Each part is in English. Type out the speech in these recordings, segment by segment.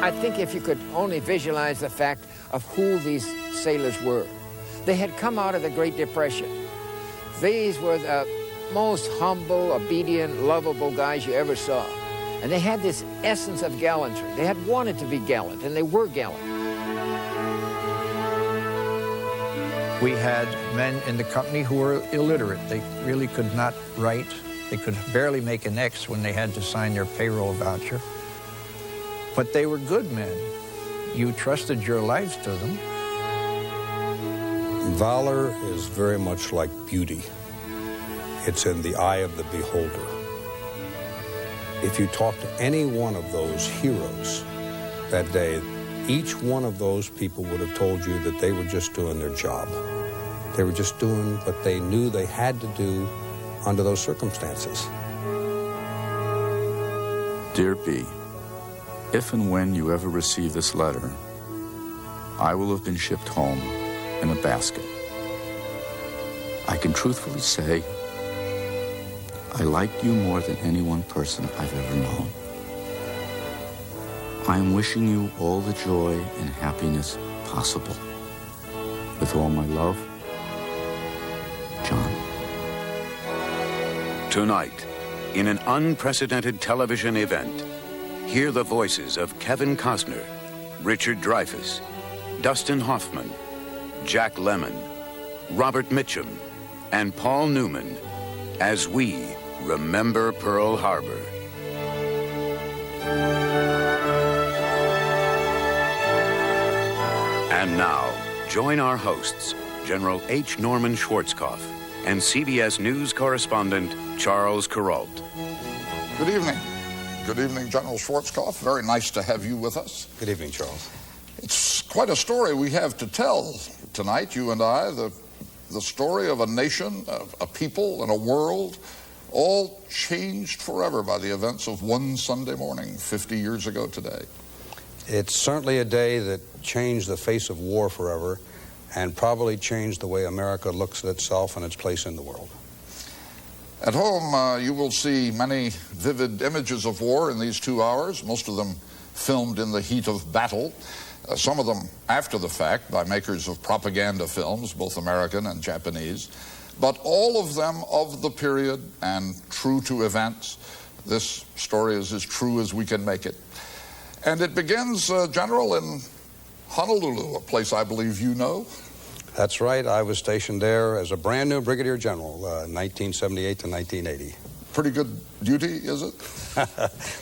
I think if you could only visualize the fact of who these sailors were. They had come out of the Great Depression. These were the most humble, obedient, lovable guys you ever saw. And they had this essence of gallantry. They had wanted to be gallant, and they were gallant. We had men in the company who were illiterate. They really could not write. They could barely make an X when they had to sign their payroll voucher. But they were good men. You trusted your lives to them. Valor is very much like beauty. It's in the eye of the beholder. If you talk to any one of those heroes that day, each one of those people would have told you that they were just doing their job. They were just doing what they knew they had to do under those circumstances. Dear B, if and when you ever receive this letter, I will have been shipped home in a basket. I can truthfully say I like you more than any one person I've ever known. I am wishing you all the joy and happiness possible. With all my love, John. Tonight, in an unprecedented television event, hear the voices of Kevin Costner, Richard Dreyfuss, Dustin Hoffman, Jack Lemmon, Robert Mitchum, and Paul Newman as we remember Pearl Harbor. And now, join our hosts, General H. Norman Schwarzkopf and CBS News correspondent Charles Kuralt. Good evening. Good evening, General Schwarzkopf. Very nice to have you with us. Good evening, Charles. It's quite a story we have to tell tonight, you and I, the story of a nation, a people, and a world, all changed forever by the events of one Sunday morning 50 years ago today. It's certainly a day that changed the face of war forever and probably changed the way America looks at itself and its place in the world. At home, you will see many vivid images of war in these 2 hours, most of them filmed in the heat of battle, some of them after the fact by makers of propaganda films, both American and Japanese, but all of them of the period and true to events. This story is as true as we can make it. And it begins, General, in Honolulu, a place I believe you know. That's right. I was stationed there as a brand new brigadier general, 1978 to 1980. Pretty good duty, is it?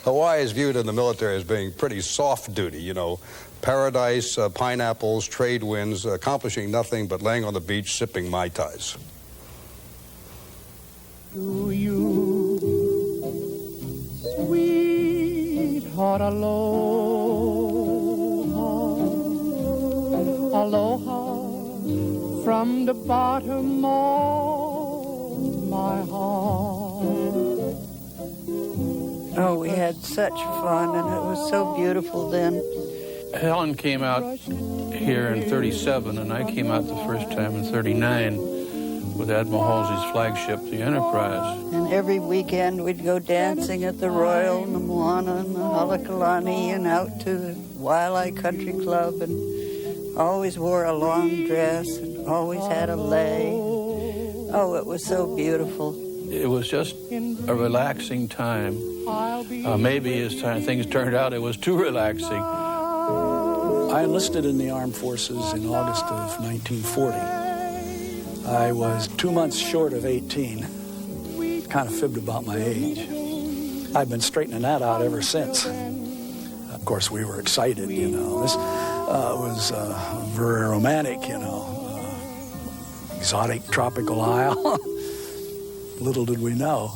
Hawaii is viewed in the military as being pretty soft duty, you know. Paradise, pineapples, trade winds, accomplishing nothing but laying on the beach sipping Mai Tais. To you, sweetheart, aloha, aloha, from the bottom of my heart. Oh, we had such fun, and it was so beautiful then. Helen came out here in 37, and I came out the first time in 39 with Admiral Halsey's flagship, the Enterprise. And every weekend we'd go dancing at the Royal and the Moana and the Halekulani and out to the Waialae Country Club, and always wore a long dress and always had a lei. Oh, it was so beautiful. It was just a relaxing time. Maybe as things turned out, it was too relaxing. I enlisted in the armed forces in August of 1940. I was 2 months short of 18. Kind of fibbed about my age. I've been straightening that out ever since. Of course, we were excited, you know. This was very romantic, you know. Exotic tropical isle. Little did we know.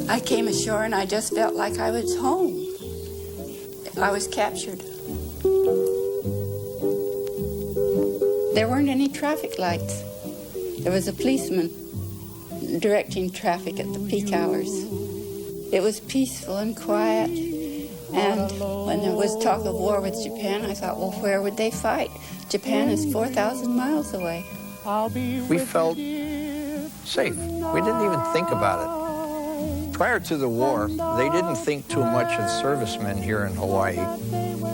I came ashore and I just felt like I was home. I was captured. There weren't any traffic lights. There was a policeman directing traffic at the peak hours. It was peaceful and quiet. And when there was talk of war with Japan, I thought, well, where would they fight? Japan is 4,000 miles away. We felt safe. We didn't even think about it. Prior to the war, they didn't think too much of servicemen here in Hawaii.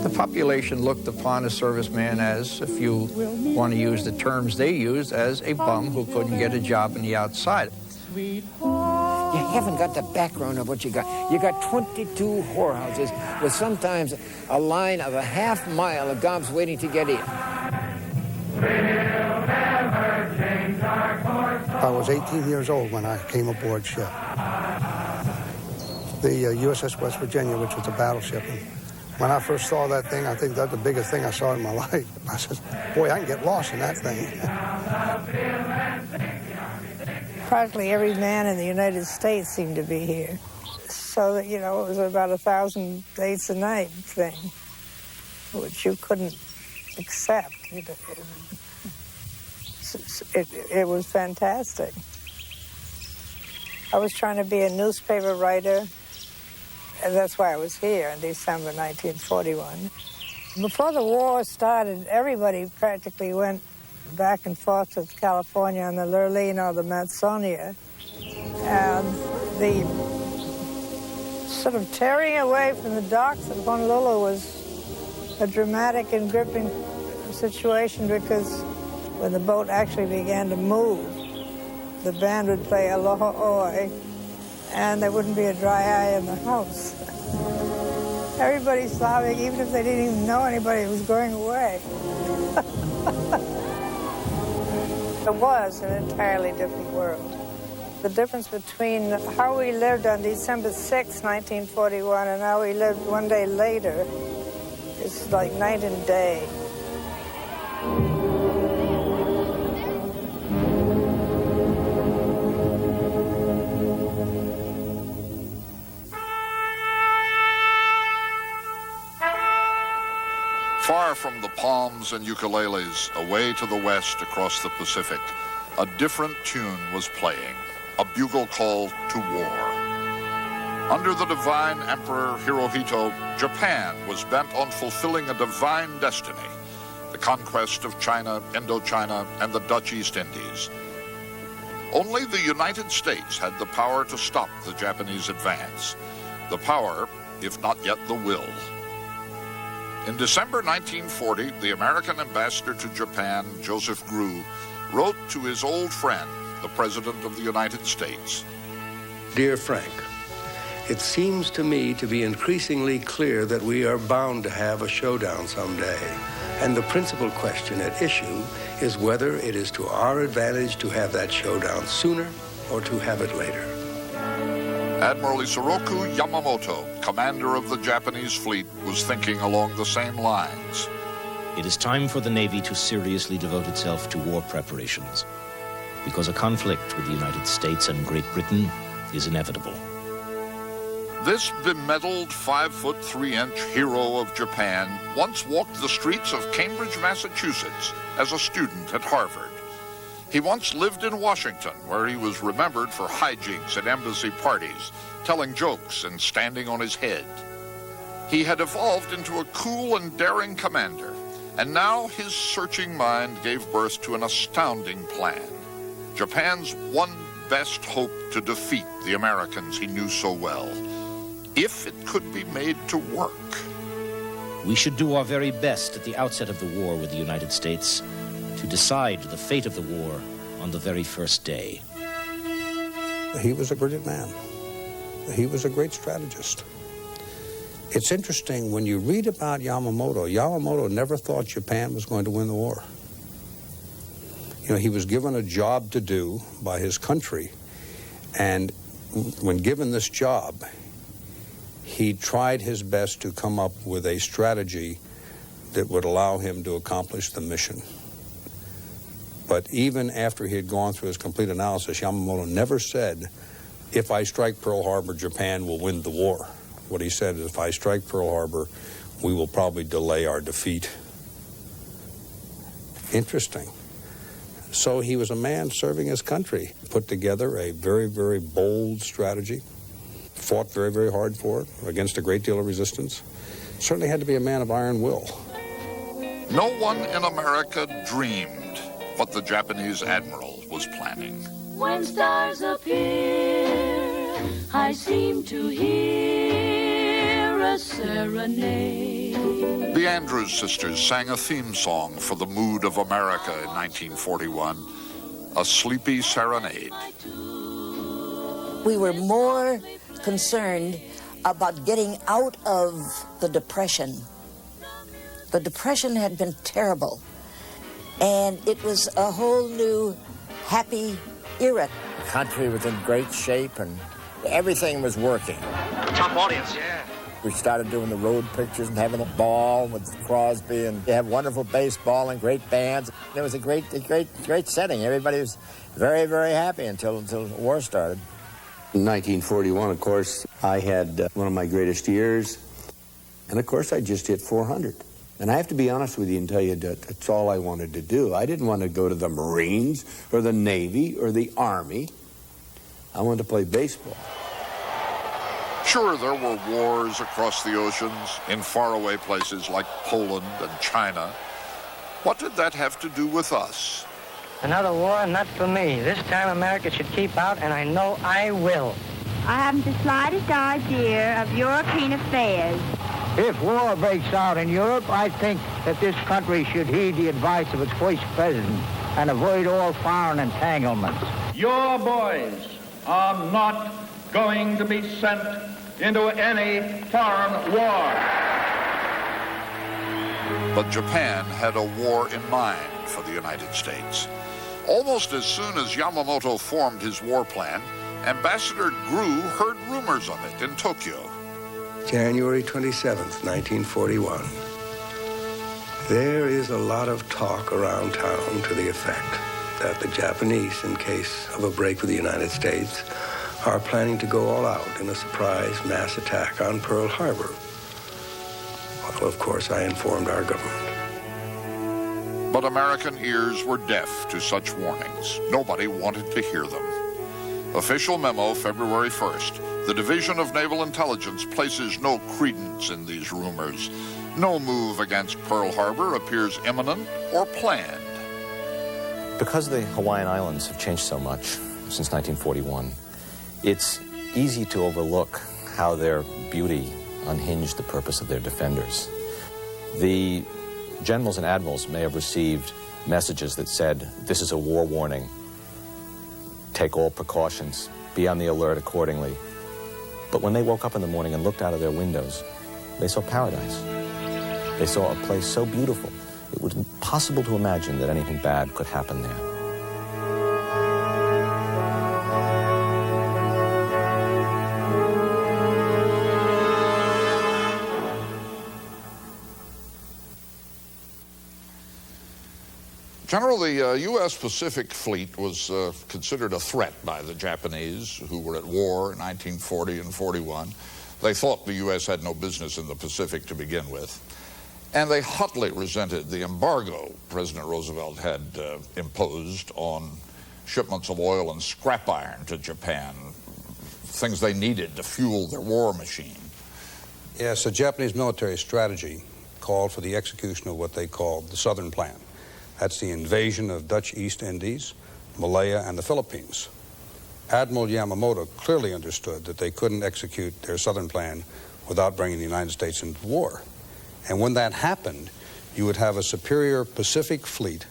The population looked upon a serviceman as, if you want to use the terms they used, as a bum who couldn't get a job on the outside. You haven't got the background of what you got. You got 22 whorehouses with sometimes a line of a half mile of gobs waiting to get in. I was 18 years old when I came aboard ship. The USS West Virginia, which was a battleship. And when I first saw that thing, I think that's the biggest thing I saw in my life. I said, boy, I can get lost in that thing. Practically every man in the United States seemed to be here. So that, you know, it was about 1,000 dates a night thing, which you couldn't accept. It was fantastic. I was trying to be a newspaper writer, and that's why I was here in December 1941. Before the war started, everybody practically went back and forth to California on the Lurleen or the Matsonia. And the sort of tearing away from the docks at Honolulu was a dramatic and gripping situation, because when the boat actually began to move, the band would play Aloha Oi, and there wouldn't be a dry eye in the house. Everybody sobbing, even if they didn't even know anybody was going away. It was an entirely different world. The difference between how we lived on December 6, 1941, and how we lived one day later is like night and day. Far from the palms and ukuleles, away to the west across the Pacific, a different tune was playing, a bugle call to war. Under the divine Emperor Hirohito, Japan was bent on fulfilling a divine destiny, the conquest of China, Indochina, and the Dutch East Indies. Only the United States had the power to stop the Japanese advance, the power, if not yet the will. In December 1940, the American ambassador to Japan, Joseph Grew, wrote to his old friend, the President of the United States. Dear Frank, it seems to me to be increasingly clear that we are bound to have a showdown someday. And the principal question at issue is whether it is to our advantage to have that showdown sooner or to have it later. Admiral Isoroku Yamamoto, commander of the Japanese fleet, was thinking along the same lines. It is time for the Navy to seriously devote itself to war preparations, because a conflict with the United States and Great Britain is inevitable. This bemedaled 5'3" hero of Japan once walked the streets of Cambridge, Massachusetts as a student at Harvard. He once lived in Washington, where he was remembered for hijinks at embassy parties, telling jokes and standing on his head. He had evolved into a cool and daring commander, and now his searching mind gave birth to an astounding plan. Japan's one best hope to defeat the Americans he knew so well, if it could be made to work. We should do our very best at the outset of the war with the United States to decide the fate of the war on the very first day. He was a brilliant man. He was a great strategist. It's interesting, when you read about Yamamoto, Yamamoto never thought Japan was going to win the war. You know, he was given a job to do by his country, and when given this job, he tried his best to come up with a strategy that would allow him to accomplish the mission. But even after he had gone through his complete analysis, Yamamoto never said, if I strike Pearl Harbor, Japan will win the war. What he said is, if I strike Pearl Harbor, we will probably delay our defeat. Interesting. So he was a man serving his country, put together a very, very bold strategy, fought very, very hard for it, against a great deal of resistance. Certainly had to be a man of iron will. No one in America dreamed what the Japanese admiral was planning. When stars appear I seem to hear a serenade. The Andrews Sisters sang a theme song for the mood of America in 1941, A Sleepy Serenade. We were more concerned about getting out of the Depression. The Depression had been terrible, and it was a whole new happy era. The country was in great shape and everything was working. Top audience, yeah. We started doing the road pictures and having a ball with Crosby, and they had wonderful baseball and great bands. It was a great setting. Everybody was very, very happy until the war started. In 1941, of course, I had one of my greatest years, and of course I just hit 400. And I have to be honest with you and tell you that that's all I wanted to do. I didn't want to go to the Marines or the Navy or the Army. I wanted to play baseball. Sure, there were wars across the oceans in faraway places like Poland and China. What did that have to do with us? Another war, not for me. This time America should keep out, and I know I will. I haven't the slightest idea of European affairs. If war breaks out in Europe, I think that this country should heed the advice of its first president and avoid all foreign entanglements. Your boys are not going to be sent into any foreign war. But Japan had a war in mind for the United States. Almost as soon as Yamamoto formed his war plan, Ambassador Grew heard rumors of it in Tokyo. January 27th, 1941. There is a lot of talk around town to the effect that the Japanese, in case of a break with the United States, are planning to go all out in a surprise mass attack on Pearl Harbor. Well, of course, I informed our government. But American ears were deaf to such warnings. Nobody wanted to hear them. Official memo, February 1st. The Division of Naval Intelligence places no credence in these rumors. No move against Pearl Harbor appears imminent or planned. Because the Hawaiian Islands have changed so much since 1941, it's easy to overlook how their beauty unhinged the purpose of their defenders. The generals and admirals may have received messages that said, this is a war warning, take all precautions, be on the alert accordingly. But when they woke up in the morning and looked out of their windows, they saw paradise. They saw a place so beautiful, it was impossible to imagine that anything bad could happen there. General, the U.S. Pacific Fleet was considered a threat by the Japanese, who were at war in 1940 and 41. They thought the U.S. had no business in the Pacific to begin with. And they hotly resented the embargo President Roosevelt had imposed on shipments of oil and scrap iron to Japan, things they needed to fuel their war machine. Yes, the Japanese military strategy called for the execution of what they called the Southern Plan. That's the invasion of Dutch East Indies, Malaya, and the Philippines. Admiral Yamamoto clearly understood that they couldn't execute their Southern Plan without bringing the United States into war. And when that happened, you would have a superior Pacific fleet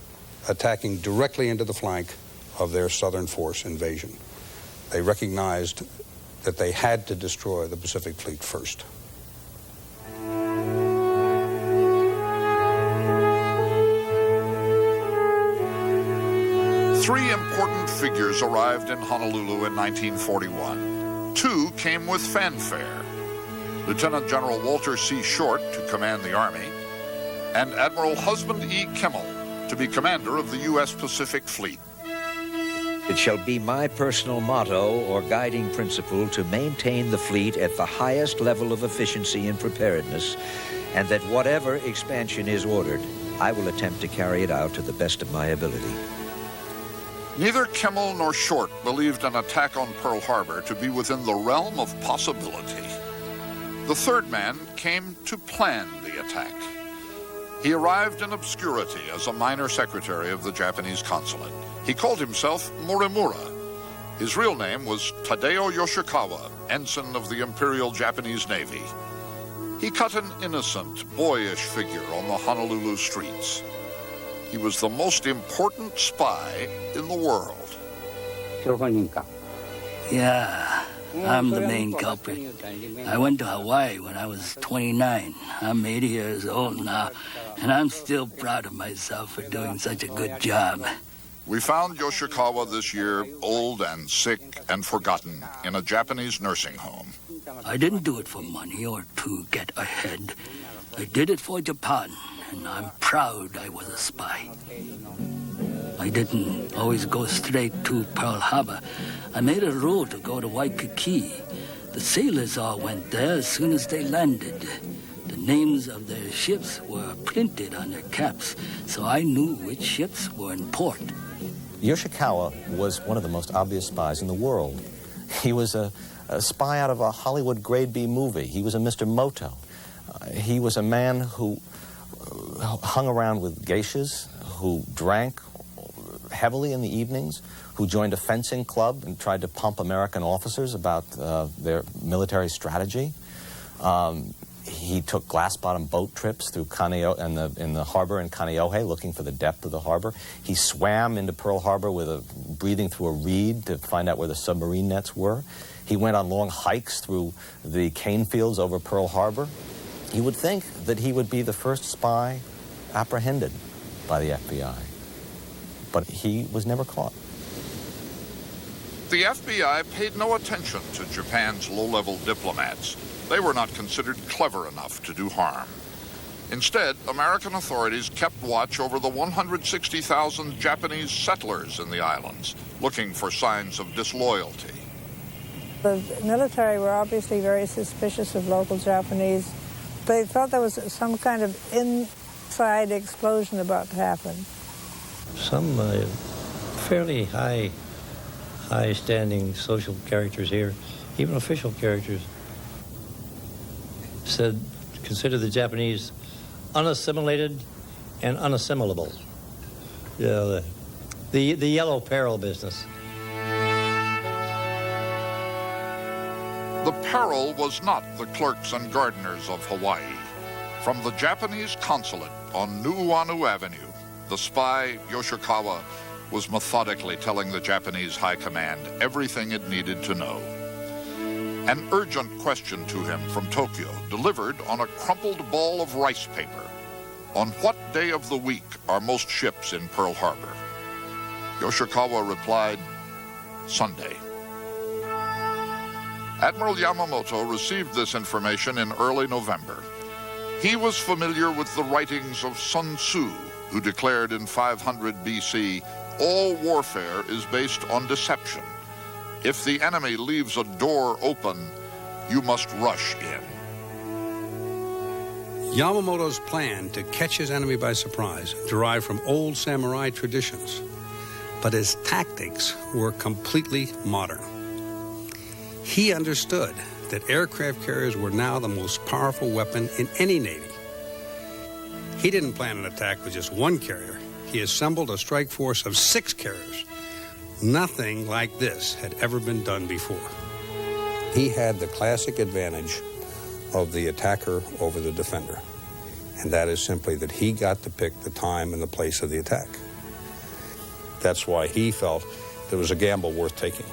attacking directly into the flank of their Southern force invasion. They recognized that they had to destroy the Pacific Fleet first. Three important figures arrived in Honolulu in 1941. Two came with fanfare. Lieutenant General Walter C. Short to command the Army, and Admiral Husband E. Kimmel to be commander of the U.S. Pacific Fleet. It shall be my personal motto or guiding principle to maintain the fleet at the highest level of efficiency and preparedness, and that whatever expansion is ordered, I will attempt to carry it out to the best of my ability. Neither Kimmel nor Short believed an attack on Pearl Harbor to be within the realm of possibility. The third man came to plan the attack. He arrived in obscurity as a minor secretary of the Japanese consulate. He called himself Morimura. His real name was Tadeo Yoshikawa, ensign of the Imperial Japanese Navy. He cut an innocent, boyish figure on the Honolulu streets. He was the most important spy in the world. Yeah, I'm the main culprit. I went to Hawaii when I was 29. I'm 80 years old now, and I'm still proud of myself for doing such a good job. We found Yoshikawa this year old and sick and forgotten in a Japanese nursing home. I didn't do it for money or to get ahead. I did it for Japan, and I'm proud I was a spy. I didn't always go straight to Pearl Harbor. I made a rule to go to Waikiki. The sailors all went there as soon as they landed. The names of their ships were printed on their caps, so I knew which ships were in port. Yoshikawa was one of the most obvious spies in the world. He was a spy out of a Hollywood grade B movie. He was a Mr. Moto. He was a man who hung around with geishas, who drank heavily in the evenings, who joined a fencing club and tried to pump American officers about their military strategy. He took glass-bottom boat trips through Kaneohe in the harbor in Kaneohe, looking for the depth of the harbor. He swam into Pearl Harbor breathing through a reed to find out where the submarine nets were. He went on long hikes through the cane fields over Pearl Harbor. You would think that he would be the first spy apprehended by the FBI, but he was never caught. The FBI paid no attention to Japan's low-level diplomats. They were not considered clever enough to do harm. Instead, American authorities kept watch over the 160,000 Japanese settlers in the islands, looking for signs of disloyalty. The military were obviously very suspicious of local Japanese. They thought there was some kind of inside explosion about to happen. Some fairly high-standing social characters here, even official characters, said, consider the Japanese unassimilated and unassimilable. You know, the yellow peril business. The peril was not the clerks and gardeners of Hawaii. From the Japanese consulate on Nuuanu Avenue, the spy Yoshikawa was methodically telling the Japanese high command everything it needed to know. An urgent question to him from Tokyo, delivered on a crumpled ball of rice paper. On what day of the week are most ships in Pearl Harbor? Yoshikawa replied, Sunday. Admiral Yamamoto received this information in early November. He was familiar with the writings of Sun Tzu, who declared in 500 BC, all warfare is based on deception. If the enemy leaves a door open, you must rush in. Yamamoto's plan to catch his enemy by surprise derived from old samurai traditions, but his tactics were completely modern. He understood that aircraft carriers were now the most powerful weapon in any navy. He didn't plan an attack with just one carrier. He assembled a strike force of 6 carriers. Nothing like this had ever been done before. He had the classic advantage of the attacker over the defender, and that is simply that he got to pick the time and the place of the attack. That's why he felt it was a gamble worth taking.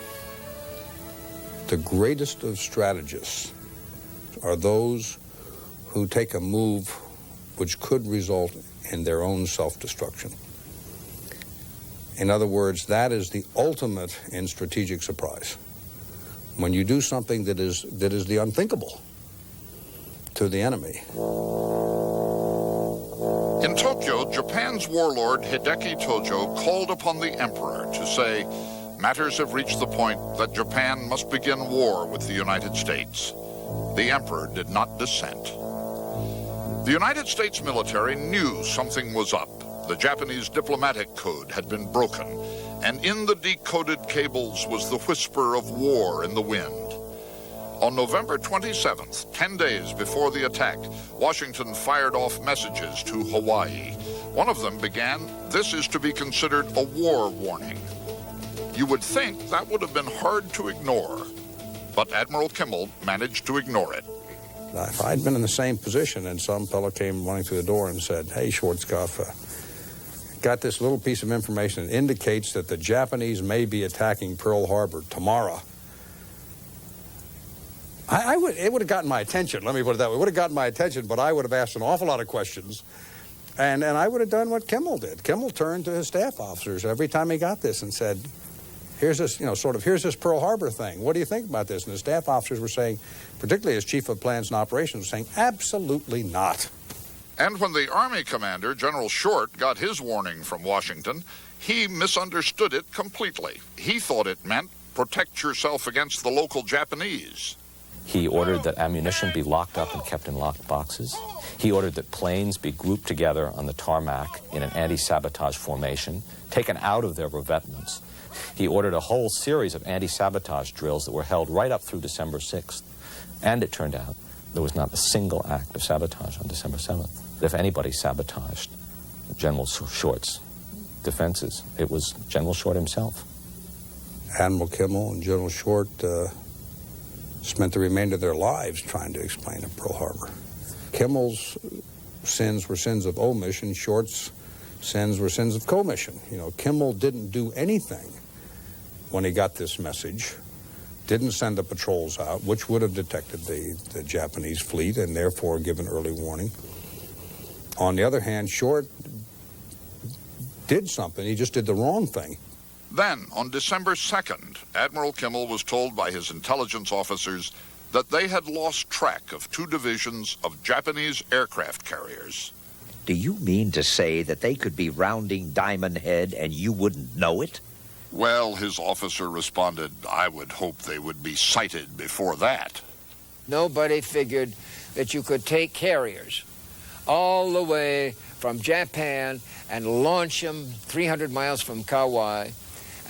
The greatest of strategists are those who take a move which could result in their own self-destruction. In other words, that is the ultimate in strategic surprise. When you do something that is the unthinkable to the enemy. In Tokyo, Japan's warlord Hideki Tojo called upon the emperor to say, matters have reached the point that Japan must begin war with the United States. The emperor did not dissent. The United States military knew something was up. The Japanese diplomatic code had been broken, and in the decoded cables was the whisper of war in the wind. On November 27th, 10 days before the attack, Washington fired off messages to Hawaii. One of them began, "This is to be considered a war warning." You would think that would have been hard to ignore, but Admiral Kimmel managed to ignore it. If I'd been in the same position and some fellow came running through the door and said, "Hey, Schwarzkopf, got this little piece of information that indicates that the Japanese may be attacking Pearl Harbor tomorrow," it would have gotten my attention. Let me put it that way. It would have gotten my attention, but I would have asked an awful lot of questions, and I would have done what Kimmel did. Kimmel turned to his staff officers every time he got this and said, "Here's this, here's this Pearl Harbor thing. What do you think about this?" And the staff officers were saying, particularly as Chief of Plans and Operations, saying, "Absolutely not." And when the Army commander, General Short, got his warning from Washington, he misunderstood it completely. He thought it meant protect yourself against the local Japanese. He ordered that ammunition be locked up and kept in locked boxes. He ordered that planes be grouped together on the tarmac in an anti-sabotage formation, taken out of their revetments. He ordered a whole series of anti-sabotage drills that were held right up through December 6th. And it turned out there was not a single act of sabotage on December 7th. If anybody sabotaged General Short's defenses, it was General Short himself. Admiral Kimmel and General Short spent the remainder of their lives trying to explain at Pearl Harbor. Kimmel's sins were sins of omission. Short's sins were sins of commission. Kimmel didn't do anything when he got this message, didn't send the patrols out, which would have detected the Japanese fleet and therefore given early warning. On the other hand, Short did something. He just did the wrong thing. Then, on December 2nd, Admiral Kimmel was told by his intelligence officers that they had lost track of 2 divisions of Japanese aircraft carriers. Do you mean to say that they could be rounding Diamond Head and you wouldn't know it? Well, his officer responded, "I would hope they would be sighted before that." Nobody figured that you could take carriers all the way from Japan and launch them 300 miles from Kauai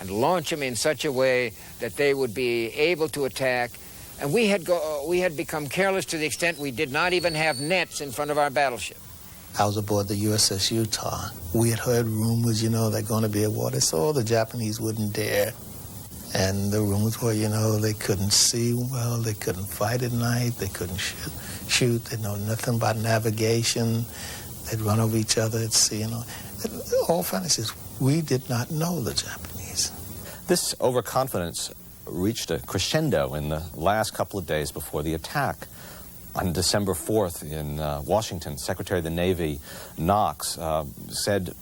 and launch them in such a way that they would be able to attack. And we had become careless to the extent we did not even have nets in front of our battleship. I was aboard the USS Utah. We had heard rumors, they're going to be at war. They saw the Japanese wouldn't dare. And the rumors were, they couldn't see well, they couldn't fight at night, they couldn't shoot, they know nothing about navigation, they'd run over each other at sea, All fantasies. We did not know the Japanese. This overconfidence reached a crescendo in the last couple of days before the attack. On December 4th in Washington, Secretary of the Navy Knox said,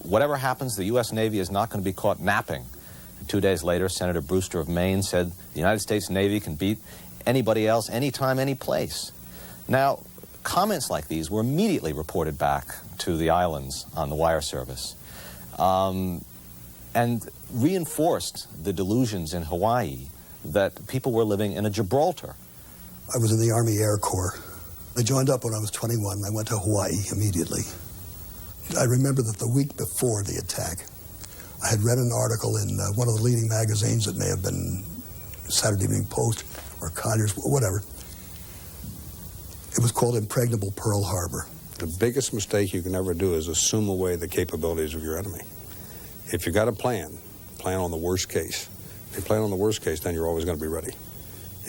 "Whatever happens, the U.S. Navy is not going to be caught napping." 2 days later, Senator Brewster of Maine said the United States Navy can beat anybody else anytime, any place. Now, comments like these were immediately reported back to the islands on the wire service and reinforced the delusions in Hawaii that people were living in a Gibraltar. I was in the Army Air Corps. I joined up when I was 21. I went to Hawaii immediately. I remember that the week before the attack, I had read an article in one of the leading magazines. It may have been Saturday Evening Post or Conyers, whatever. It was called Impregnable Pearl Harbor. The biggest mistake you can ever do is assume away the capabilities of your enemy. If you got a plan on the worst case. If you plan on the worst case, then you're always going to be ready.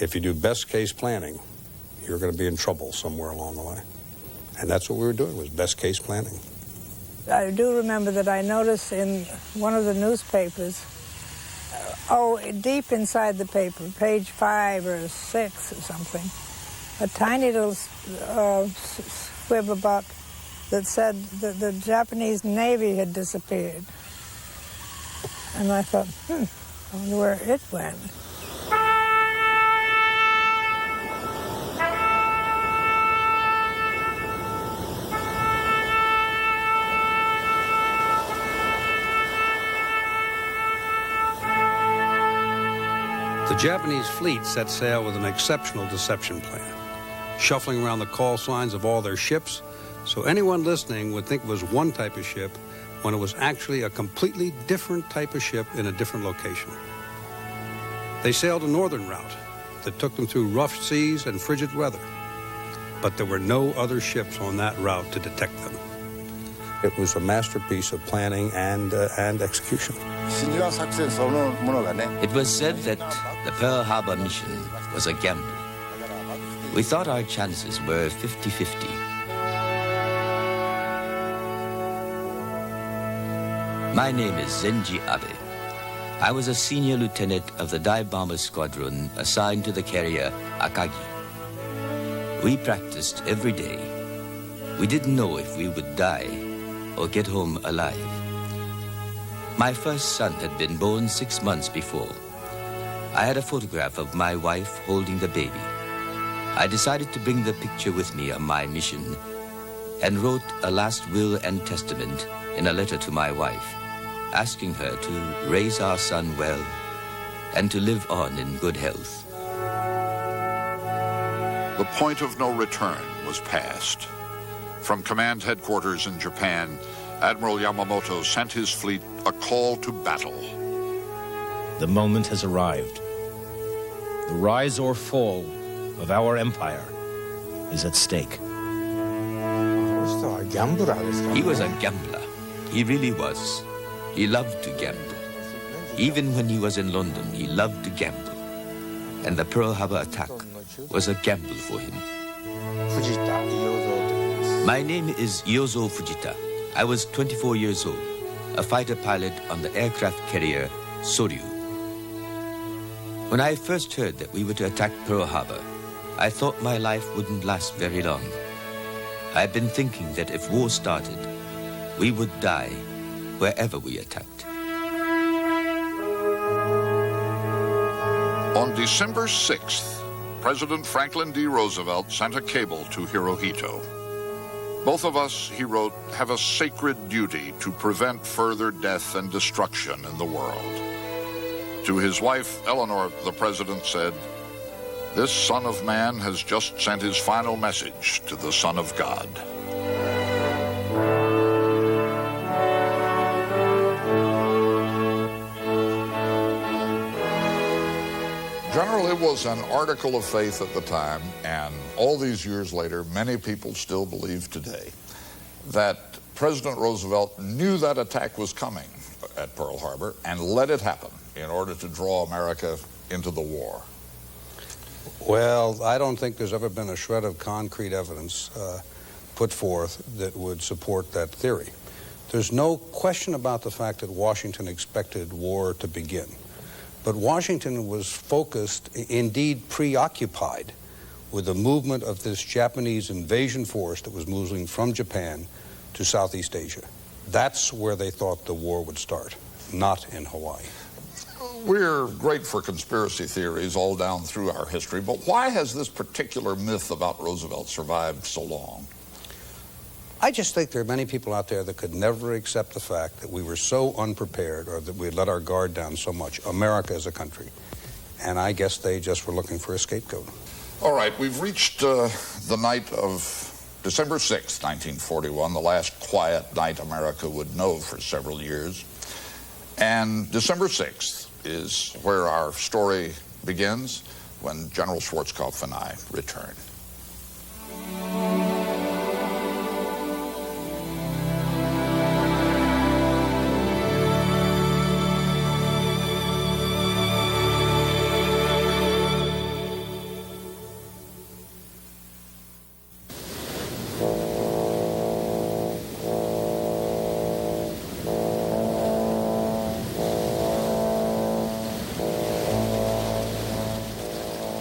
If you do best case planning, you're going to be in trouble somewhere along the way. And that's what we were doing, was best case planning. I do remember that I noticed in one of the newspapers, deep inside the paper, page 5 or 6 or something, a tiny little squib about that said that the Japanese Navy had disappeared. And I thought, I wonder where it went. The Japanese fleet set sail with an exceptional deception plan, shuffling around the call signs of all their ships, so anyone listening would think it was one type of ship when it was actually a completely different type of ship in a different location. They sailed a northern route that took them through rough seas and frigid weather, but there were no other ships on that route to detect them. It was a masterpiece of planning and execution. It was said that the Pearl Harbor mission was a gamble. We thought our chances were 50-50. My name is Zenji Abe. I was a senior lieutenant of the dive bomber squadron assigned to the carrier Akagi. We practiced every day. We didn't know if we would die or get home alive. My first son had been born 6 months before. I had a photograph of my wife holding the baby. I decided to bring the picture with me on my mission and wrote a last will and testament in a letter to my wife, asking her to raise our son well and to live on in good health. The point of no return was passed. From command headquarters in Japan, Admiral Yamamoto sent his fleet a call to battle. The moment has arrived. The rise or fall of our empire is at stake. He was a gambler. He really was. He loved to gamble. Even when he was in London, he loved to gamble. And the Pearl Harbor attack was a gamble for him. My name is Yozo Fujita. I was 24 years old, a fighter pilot on the aircraft carrier Soryu. When I first heard that we were to attack Pearl Harbor, I thought my life wouldn't last very long. I've been thinking that if war started, we would die wherever we attacked. On December 6th, President Franklin D. Roosevelt sent a cable to Hirohito. Both of us, he wrote, have a sacred duty to prevent further death and destruction in the world. To his wife, Eleanor, the president said, "This Son of Man has just sent his final message to the Son of God." General, it was an article of faith at the time, and all these years later, many people still believe today that President Roosevelt knew that attack was coming at Pearl Harbor and let it happen in order to draw America into the war. Well, I don't think there's ever been a shred of concrete evidence put forth that would support that theory. There's no question about the fact that Washington expected war to begin. But Washington was focused, indeed preoccupied, with the movement of this Japanese invasion force that was moving from Japan to Southeast Asia. That's where they thought the war would start, not in Hawaii. We're great for conspiracy theories all down through our history, but why has this particular myth about Roosevelt survived so long? I just think there are many people out there that could never accept the fact that we were so unprepared or that we had let our guard down so much, America as a country. And I guess they just were looking for a scapegoat. All right, we've reached the night of December 6th, 1941, the last quiet night America would know for several years. And December 6th is where our story begins, when General Schwarzkopf and I return.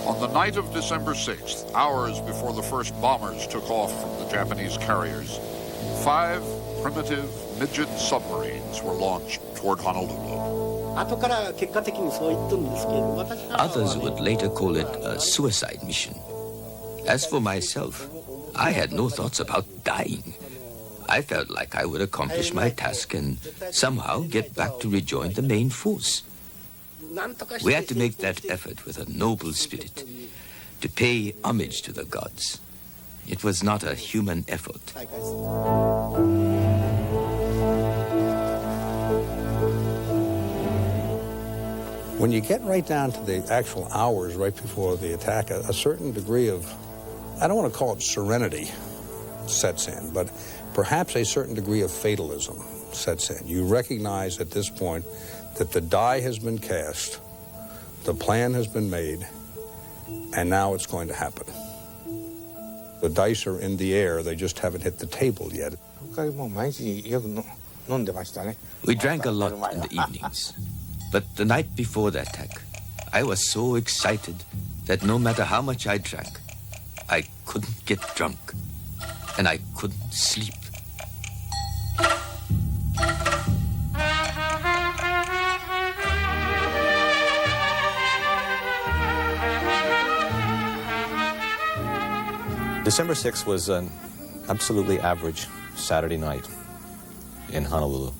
On the night of December 6th, hours before the first bombers took off from the Japanese carriers, 5 primitive midget submarines were launched toward Honolulu. Others would later call it a suicide mission. As for myself, I had no thoughts about dying. I felt like I would accomplish my task and somehow get back to rejoin the main force. We had to make that effort with a noble spirit, to pay homage to the gods. It was not a human effort. When you get right down to the actual hours right before the attack, a certain degree of, I don't want to call it serenity, sets in, but perhaps a certain degree of fatalism sets in. You recognize at this point that the die has been cast, the plan has been made, And now it's going to happen. The dice are in the air, they just haven't hit the table yet. We drank a lot in the evenings. But the night before the attack, I was so excited that no matter how much I drank, I couldn't get drunk. And I couldn't sleep. December 6th was an absolutely average Saturday night in Honolulu.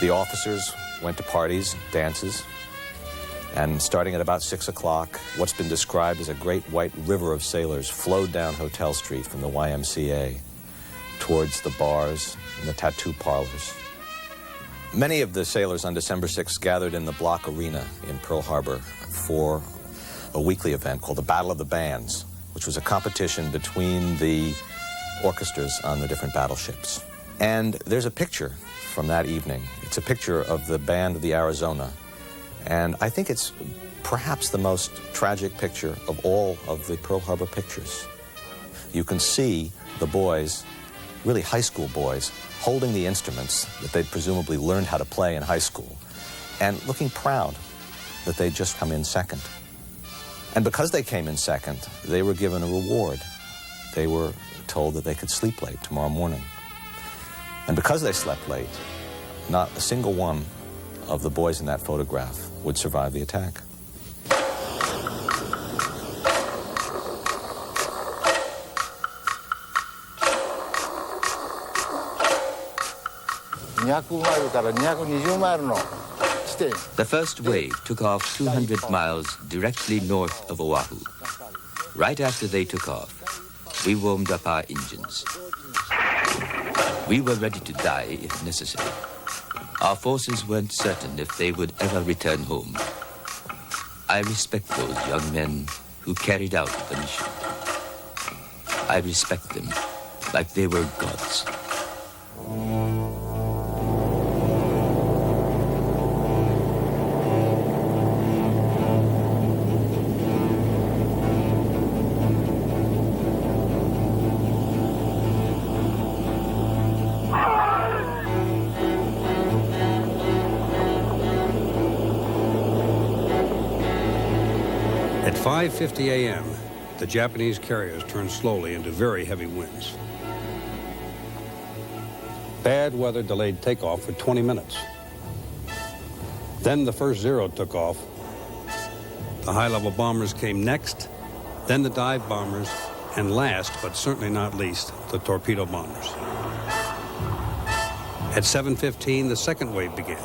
The officers went to parties, dances, and starting at about 6 o'clock, what's been described as a great white river of sailors flowed down Hotel Street from the YMCA towards the bars and the tattoo parlors. Many of the sailors on December 6th gathered in the Block Arena in Pearl Harbor for a weekly event called the Battle of the Bands, which was a competition between the orchestras on the different battleships. And there's a picture from that evening. It's a picture of the band of the Arizona. And I think it's perhaps the most tragic picture of all of the Pearl Harbor pictures. You can see the boys, really high school boys, holding the instruments that they'd presumably learned how to play in high school and looking proud that they'd just come in second. And because they came in second, they were given a reward. They were told that they could sleep late tomorrow morning. And because they slept late, not a single one of the boys in that photograph would survive the attack. The first wave took off 200 miles directly north of Oahu. Right after they took off, we warmed up our engines. We were ready to die if necessary. Our forces weren't certain if they would ever return home. I respect those young men who carried out the mission. I respect them like they were gods. At 5:50 a.m., the Japanese carriers turned slowly into very heavy winds. Bad weather delayed takeoff for 20 minutes. Then the first Zero took off. The high-level bombers came next, then the dive bombers, and last, but certainly not least, the torpedo bombers. At 7:15, the second wave began.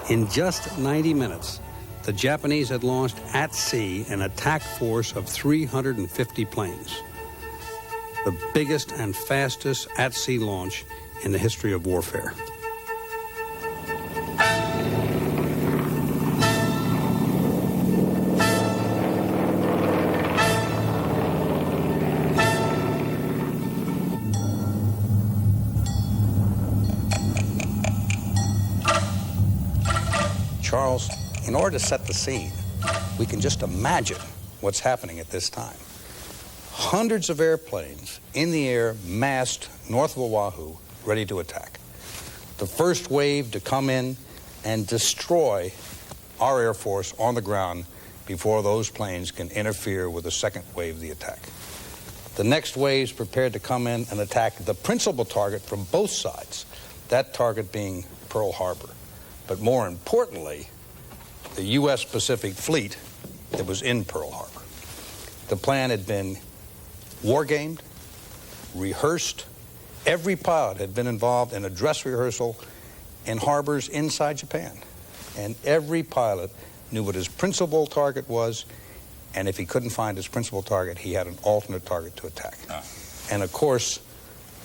In just 90 minutes, the Japanese had launched at sea an attack force of 350 planes, the biggest and fastest at-sea launch in the history of warfare. Charles, in order to set the scene, we can just imagine what's happening at this time. Hundreds of airplanes in the air, massed north of Oahu, ready to attack. The first wave to come in and destroy our Air Force on the ground before those planes can interfere with the second wave of the attack. The next wave's prepared to come in and attack the principal target from both sides, that target being Pearl Harbor. But more importantly, the U.S. Pacific Fleet that was in Pearl Harbor. The plan had been war-gamed, rehearsed. Every pilot had been involved in a dress rehearsal in harbors inside Japan. And every pilot knew what his principal target was, and if he couldn't find his principal target, he had an alternate target to attack. And of course,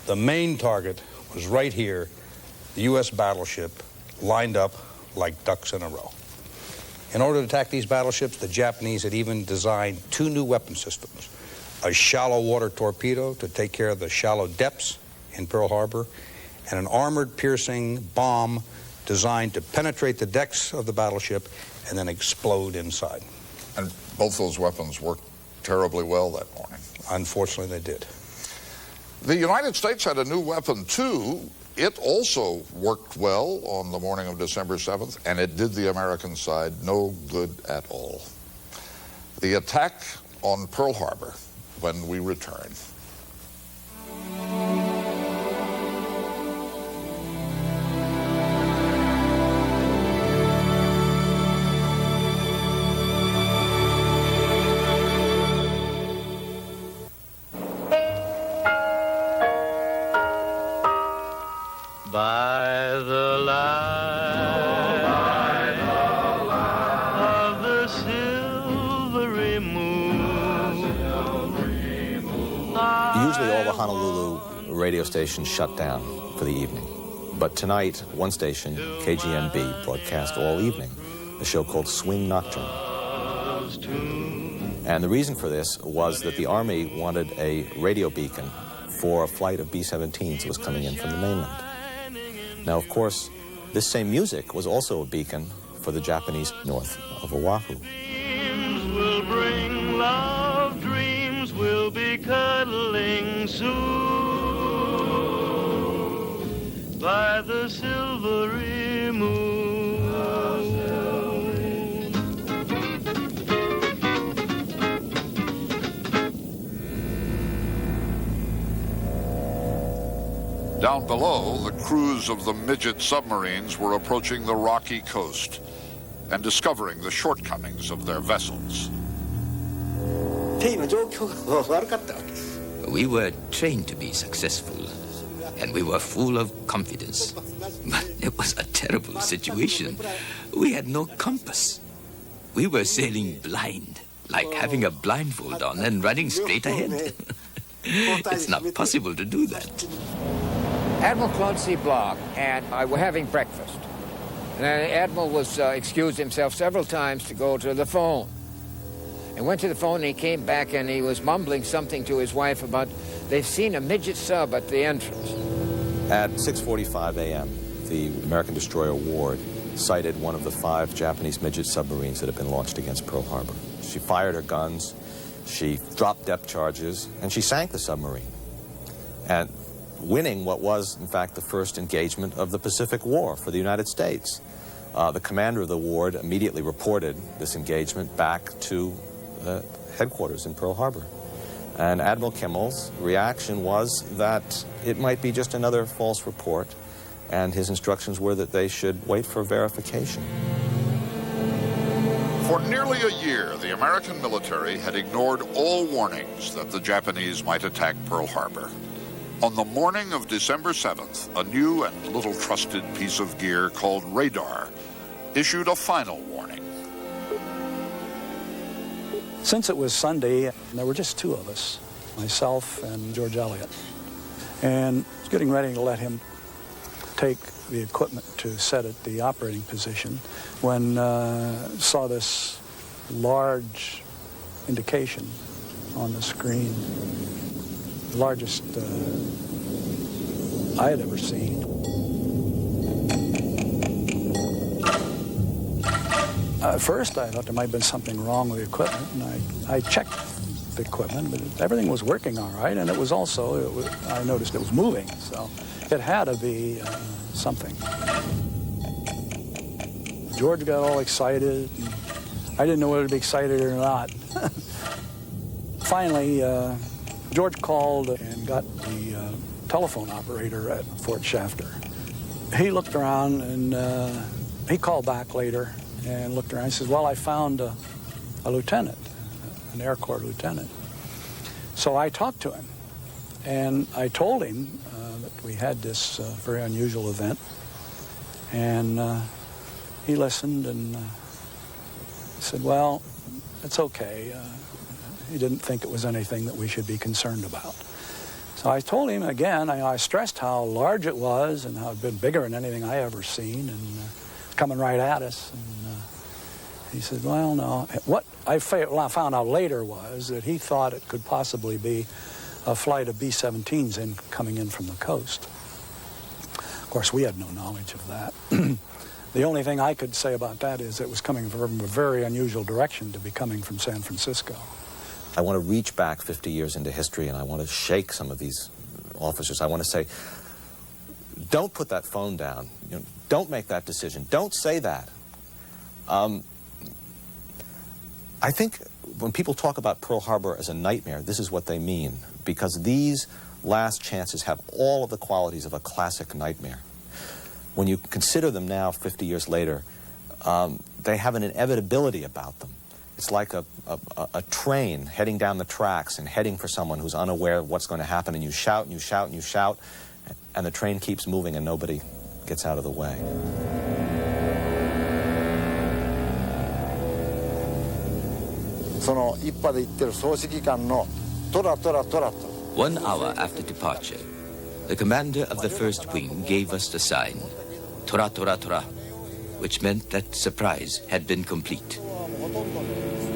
the main target was right here, the U.S. battleship lined up like ducks in a row. In order to attack these battleships, the Japanese had even designed two new weapon systems, a shallow water torpedo to take care of the shallow depths in Pearl Harbor, and an armored piercing bomb designed to penetrate the decks of the battleship and then explode inside. And both those weapons worked terribly well that morning. Unfortunately, they did. The United States had a new weapon, too. It also worked well on the morning of December 7th, and it did the American side no good at all. The attack on Pearl Harbor, when we return. By the light of the silvery moon. Usually all the Honolulu radio stations shut down for the evening. But tonight, one station, KGNB, broadcast all evening a show called Swing Nocturne. And the reason for this was that the Army wanted a radio beacon for a flight of B-17s that was coming in from the mainland. Now, of course, this same music was also a beacon for the Japanese north of Oahu. Dreams will bring love, dreams will be cuddling soon by the silvery moon. Down below, the crews of the midget submarines were approaching the rocky coast and discovering the shortcomings of their vessels. We were trained to be successful, and we were full of confidence. But it was a terrible situation. We had no compass. We were sailing blind, like having a blindfold on and running straight ahead. It's not possible to do that. Admiral Claude C. Block and I were having breakfast. And the Admiral was excused himself several times to go to the phone. And went to the phone and he came back and he was mumbling something to his wife about they've seen a midget sub at the entrance. At 6:45 a.m., the American destroyer Ward sighted one of the 5 Japanese midget submarines that had been launched against Pearl Harbor. She fired her guns, she dropped depth charges, and she sank the submarine. And winning what was, in fact, the first engagement of the Pacific War for the United States. The commander of the Ward immediately reported this engagement back to the headquarters in Pearl Harbor. And Admiral Kimmel's reaction was that it might be just another false report, and his instructions were that they should wait for verification. For nearly a year, the American military had ignored all warnings that the Japanese might attack Pearl Harbor. On the morning of December 7th, a new and little trusted piece of gear called radar issued a final warning. Since it was Sunday, there were just 2 of us, myself and George Elliott. And I was getting ready to let him take the equipment to set at the operating position when saw this large indication on the screen. The largest I had ever seen. At first, I thought there might have been something wrong with the equipment, and I checked the equipment, but everything was working all right, and it was also, I noticed it was moving, so it had to be something. George got all excited, and I didn't know whether to be excited or not. Finally, George called and got the telephone operator at Fort Shafter. He looked around and he called back later and looked around. He says, well, I found a lieutenant, an Air Corps lieutenant. So I talked to him and I told him that we had this very unusual event. And he listened and said, well, it's okay. He didn't think it was anything that we should be concerned about. So I told him again, I stressed how large it was and how it had been bigger than anything I ever seen, and coming right at us. And he said, well, no. What I found out later was that he thought it could possibly be a flight of B-17s coming in from the coast. Of course, we had no knowledge of that. The only thing I could say about that is it was coming from a very unusual direction to be coming from San Francisco. I want to reach back 50 years into history, and I want to shake some of these officers. I want to say, don't put that phone down. You know, don't make that decision. Don't say that. I think when people talk about Pearl Harbor as a nightmare, this is what they mean, because these last chances have all of the qualities of a classic nightmare. When you consider them now, 50 years later, they have an inevitability about them. It's like a train heading down the tracks and heading for someone who's unaware of what's going to happen, and you shout and you shout and you shout, and the train keeps moving and nobody gets out of the way. One hour after departure, the commander of the first wing gave us the sign, Tora Tora Tora, which meant that surprise had been complete.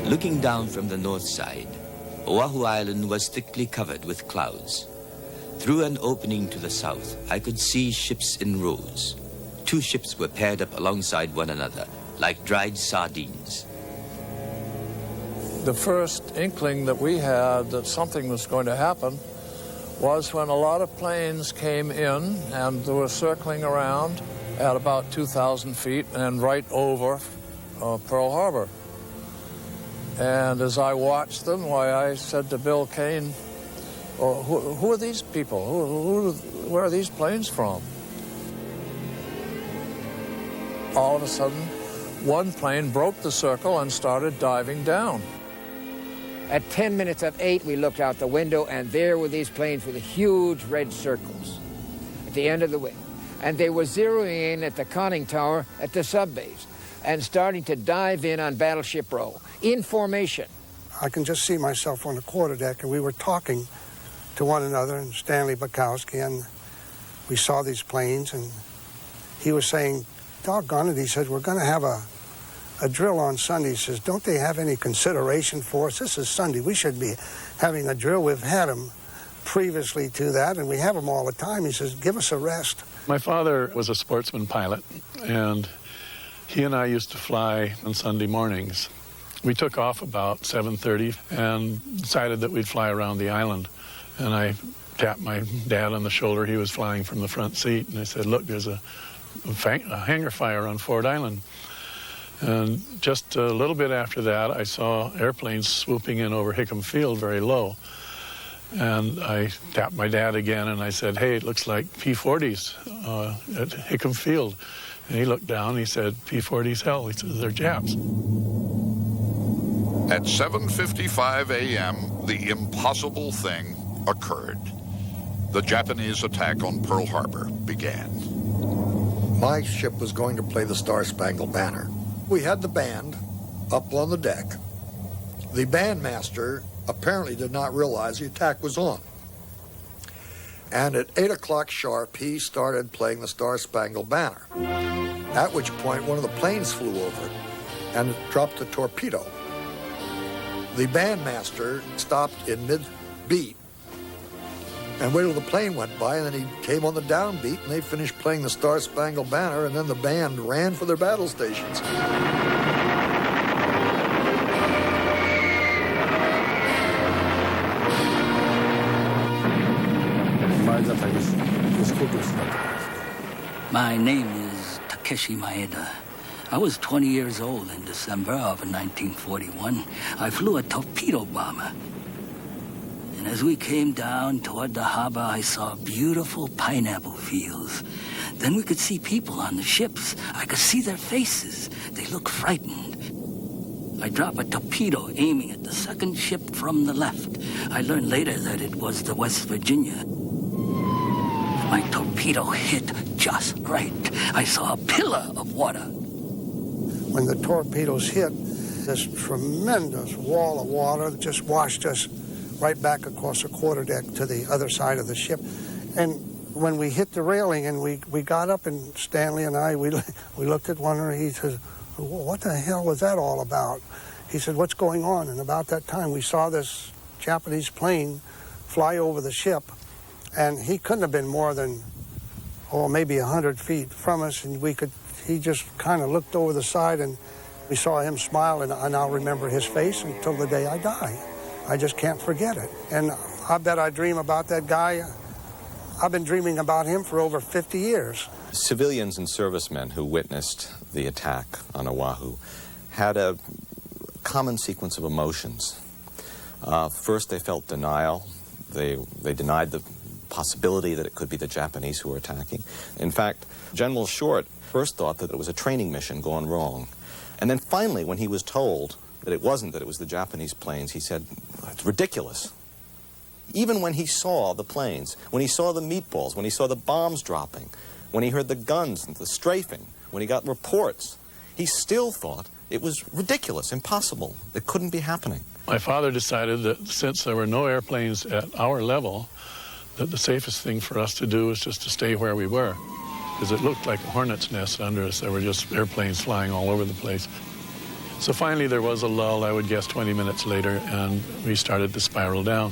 Looking down from the north side, Oahu Island was thickly covered with clouds. Through an opening to the south, I could see ships in rows. 2 ships were paired up alongside one another, like dried sardines. The first inkling that we had that something was going to happen was when a lot of planes came in and they were circling around at about 2,000 feet and right over Pearl Harbor. And as I watched them, I said to Bill Kane, who are these people? Where are these planes from? All of a sudden, one plane broke the circle and started diving down. At 10 minutes of 8, we looked out the window, and there were these planes with huge red circles at the end of the wing. And they were zeroing in at the conning tower at the subbase and starting to dive in on Battleship Row in formation. I can just see myself on the quarterdeck, and we were talking to one another, and Stanley Bukowski, and we saw these planes, and he was saying, doggone it, he said, we're going to have a drill on Sunday. He says, don't they have any consideration for us? This is Sunday. We should be having a drill. We've had them previously to that, and we have them all the time. He says, give us a rest. My father was a sportsman pilot, and he and I used to fly on Sunday mornings. We took off about 7:30 and decided that we'd fly around the island. And I tapped my dad on the shoulder. He was flying from the front seat, and I said, look, there's a hangar fire on Ford Island. And just a little bit after that, I saw airplanes swooping in over Hickam Field very low. And I tapped my dad again, and I said, hey, it looks like P-40s at Hickam Field. And he looked down, and he said, P-40s, hell. He said, they're Japs. At 7:55 a.m., the impossible thing occurred. The Japanese attack on Pearl Harbor began. My ship was going to play the Star-Spangled Banner. We had the band up on the deck. The bandmaster apparently did not realize the attack was on. And at 8 o'clock sharp, he started playing the Star-Spangled Banner, at which point one of the planes flew over and dropped a torpedo. The bandmaster stopped in mid-beat and waited till the plane went by, and then he came on the downbeat, and they finished playing the Star-Spangled Banner, and then the band ran for their battle stations. My name is Takeshi Maeda. I was 20 years old in December of 1941. I flew a torpedo bomber. And as we came down toward the harbor, I saw beautiful pineapple fields. Then we could see people on the ships. I could see their faces. They looked frightened. I dropped a torpedo aiming at the second ship from the left. I learned later that it was the West Virginia. My torpedo hit just right. I saw a pillar of water. When the torpedoes hit, this tremendous wall of water just washed us right back across the quarterdeck to the other side of the ship. And when we hit the railing and we got up, and Stanley and I, we looked at one another. He says, what the hell was that all about? He said, what's going on? And about that time, we saw this Japanese plane fly over the ship, and he couldn't have been more than, maybe 100 feet from us, and we could He just kind of looked over the side, and we saw him smile, and I'll remember his face until the day I die. I just can't forget it. And I bet I dream about that guy. I've been dreaming about him for over 50 years. Civilians and servicemen who witnessed the attack on Oahu had a common sequence of emotions. First, they felt denial. They denied the possibility that it could be the Japanese who were attacking. In fact, General Short first thought that it was a training mission gone wrong. And then finally, when he was told that it wasn't, that it was the Japanese planes, he said, it's ridiculous. Even when he saw the planes, when he saw the meatballs, when he saw the bombs dropping, when he heard the guns and the strafing, when he got reports, he still thought it was ridiculous, impossible. It couldn't be happening. My father decided that since there were no airplanes at our level, that the safest thing for us to do was just to stay where we were, because it looked like a hornet's nest under us. There were just airplanes flying all over the place. So finally there was a lull, I would guess 20 minutes later, and we started to spiral down.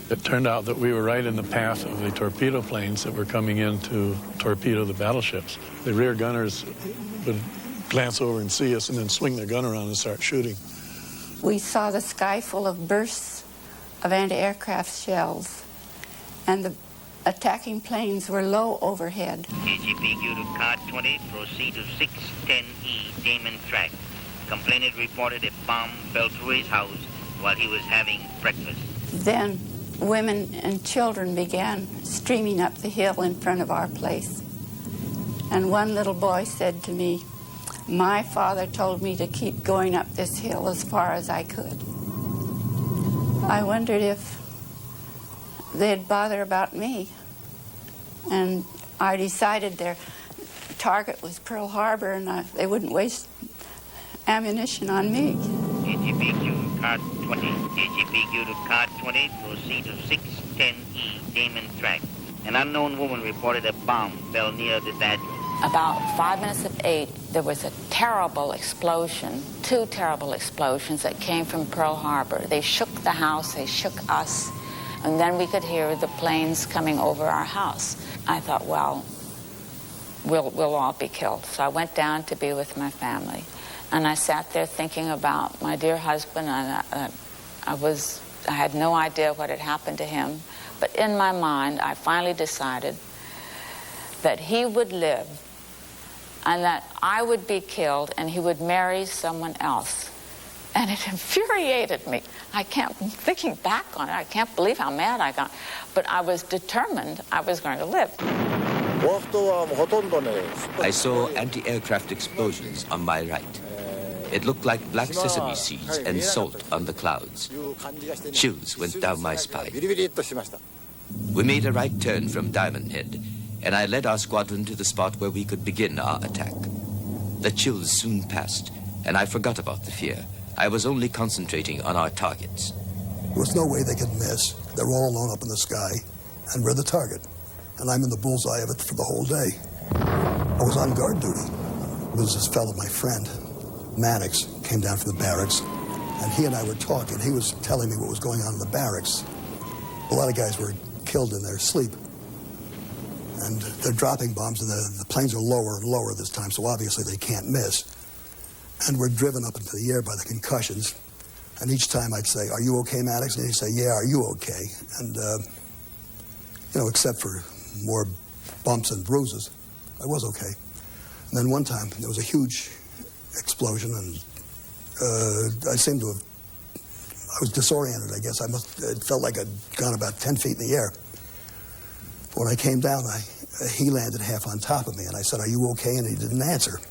It turned out that we were right in the path of the torpedo planes that were coming in to torpedo the battleships. The rear gunners would glance over and see us and then swing their gun around and start shooting. We saw the sky full of bursts of anti-aircraft shells, and the attacking planes were low overhead. KGPQ to Car 20, proceed to 610E Damon Track. Complainant reported a bomb fell through his house while he was having breakfast. Then women and children began streaming up the hill in front of our place. And one little boy said to me, "My father told me to keep going up this hill as far as I could." I wondered if they'd bother about me. And I decided their target was Pearl Harbor, and they wouldn't waste ammunition on me. KGPQ Car 20, KGPQ to Car 20, proceed to 610E Damon Track. An unknown woman reported a bomb fell near this address. About 5 minutes of 8, there was a terrible explosion, 2 terrible explosions that came from Pearl Harbor. They shook the house, they shook us, and then we could hear the planes coming over our house. I thought, well, we'll all be killed. So I went down to be with my family. And I sat there thinking about my dear husband, and I had no idea what had happened to him. But in my mind, I finally decided that he would live and that I would be killed and he would marry someone else. And it infuriated me. Thinking back on it, I can't believe how mad I got. But I was determined I was going to live. I saw anti-aircraft explosions on my right. It looked like black sesame seeds and salt on the clouds. Chills went down my spine. We made a right turn from Diamond Head, and I led our squadron to the spot where we could begin our attack. The chills soon passed, and I forgot about the fear. I was only concentrating on our targets. There was no way they could miss. They were all alone up in the sky, and we're the target. And I'm in the bullseye of it for the whole day. I was on guard duty. It was this fellow, my friend, Mannix, came down from the barracks, and he and I were talking. He was telling me what was going on in the barracks. A lot of guys were killed in their sleep. And they're dropping bombs, and the planes are lower and lower this time, so obviously they can't miss. And we're driven up into the air by the concussions. And each time I'd say, "Are you okay, Maddox?" And he'd say, "Yeah, are you okay?" And, except for more bumps and bruises, I was okay. And then one time, there was a huge explosion, and I was disoriented, I guess. It felt like I'd gone about 10 feet in the air. But when I came down, he landed half on top of me, and I said, "Are you okay?" And he didn't answer.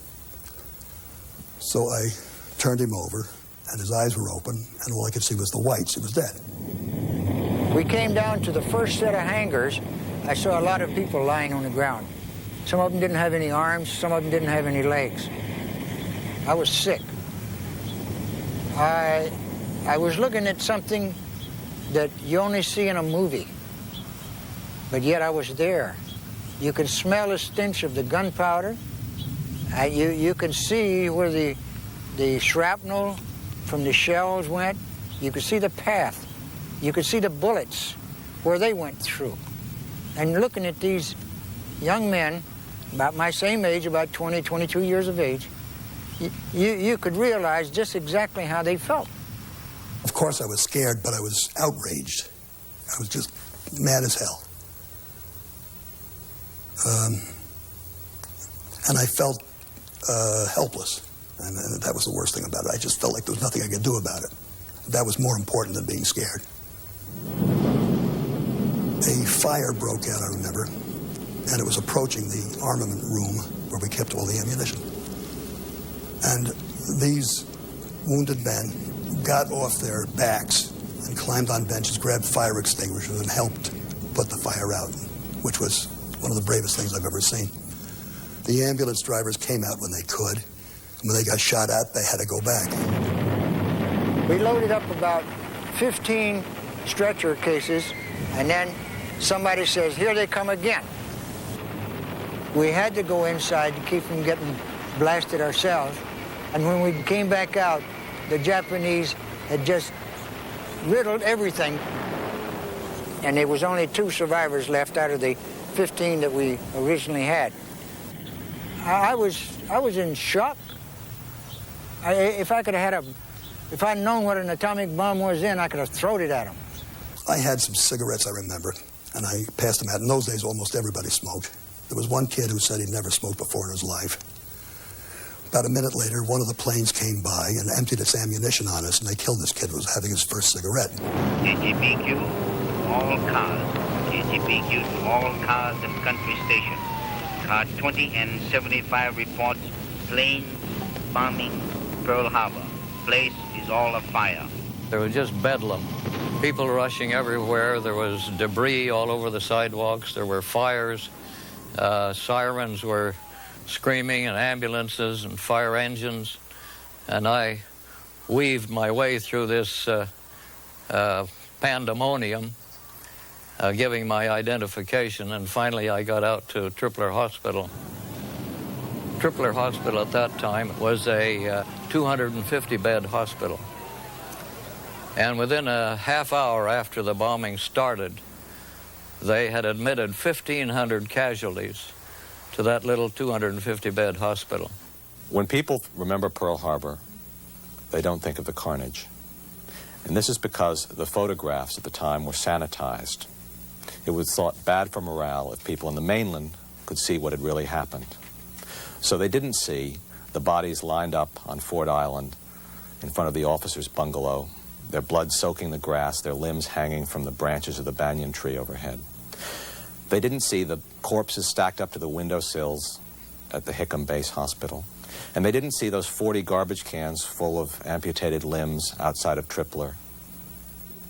So I turned him over, and his eyes were open, and all I could see was the whites. He was dead. We came down to the first set of hangars. I saw a lot of people lying on the ground. Some of them didn't have any arms, some of them didn't have any legs. I was sick. I was looking at something that you only see in a movie, but yet I was there. You can smell the stench of the gunpowder. You can see where the shrapnel from the shells went. You could see the path. You could see the bullets where they went through. And looking at these young men about my same age, about 20, 22 years of age, you could realize just exactly how they felt. Of course I was scared, but I was outraged. I was just mad as hell. And I felt helpless. And that was the worst thing about it. I just felt like there was nothing I could do about it. That was more important than being scared. A fire broke out, I remember, and it was approaching the armament room where we kept all the ammunition. And these wounded men got off their backs and climbed on benches, grabbed fire extinguishers, and helped put the fire out, which was one of the bravest things I've ever seen. The ambulance drivers came out when they could. When they got shot at, they had to go back. We loaded up about 15 stretcher cases, and then somebody says, "Here they come again." We had to go inside to keep from getting blasted ourselves. And when we came back out, the Japanese had just riddled everything. And there was only 2 survivors left out of the 15 that we originally had. I was in shock. If I'd known what an atomic bomb was then, I could have thrown it at them. I had some cigarettes, I remember, and I passed them out. In those days, almost everybody smoked. There was one kid who said he'd never smoked before in his life. About a minute later, one of the planes came by and emptied its ammunition on us, and they killed this kid who was having his first cigarette. KGBQ, all cars. KGBQ to all cars and country stations. Car 20 and 75 reports plane bombing Pearl Harbor. Place is all afire. There was just bedlam. People rushing everywhere. There was debris all over the sidewalks. There were fires. Sirens were screaming, and ambulances and fire engines. And I weaved my way through this pandemonium, giving my identification, and finally I got out to Tripler Hospital. Tripler Hospital at that time was a 250-bed hospital. And within a half hour after the bombing started, they had admitted 1,500 casualties to that little 250-bed hospital. When people remember Pearl Harbor, they don't think of the carnage. And this is because the photographs at the time were sanitized. It was thought bad for morale if people in the mainland could see what had really happened. So they didn't see the bodies lined up on Ford Island in front of the officer's bungalow, their blood soaking the grass, their limbs hanging from the branches of the banyan tree overhead. They didn't see the corpses stacked up to the windowsills at the Hickam Base Hospital. And they didn't see those 40 garbage cans full of amputated limbs outside of Tripler.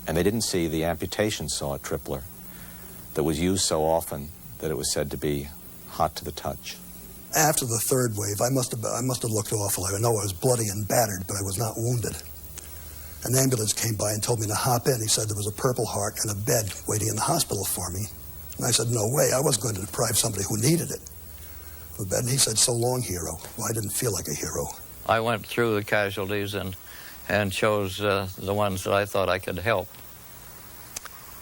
And they didn't see the amputation saw at Tripler that was used so often that it was said to be hot to the touch. After the third wave, I must have looked awful. I know I was bloody and battered, but I was not wounded. An ambulance came by and told me to hop in. He said there was a Purple Heart and a bed waiting in the hospital for me. And I said, no way, I wasn't going to deprive somebody who needed it of a bed. And he said, so long, hero. Well, I didn't feel like a hero. I went through the casualties and chose the ones that I thought I could help.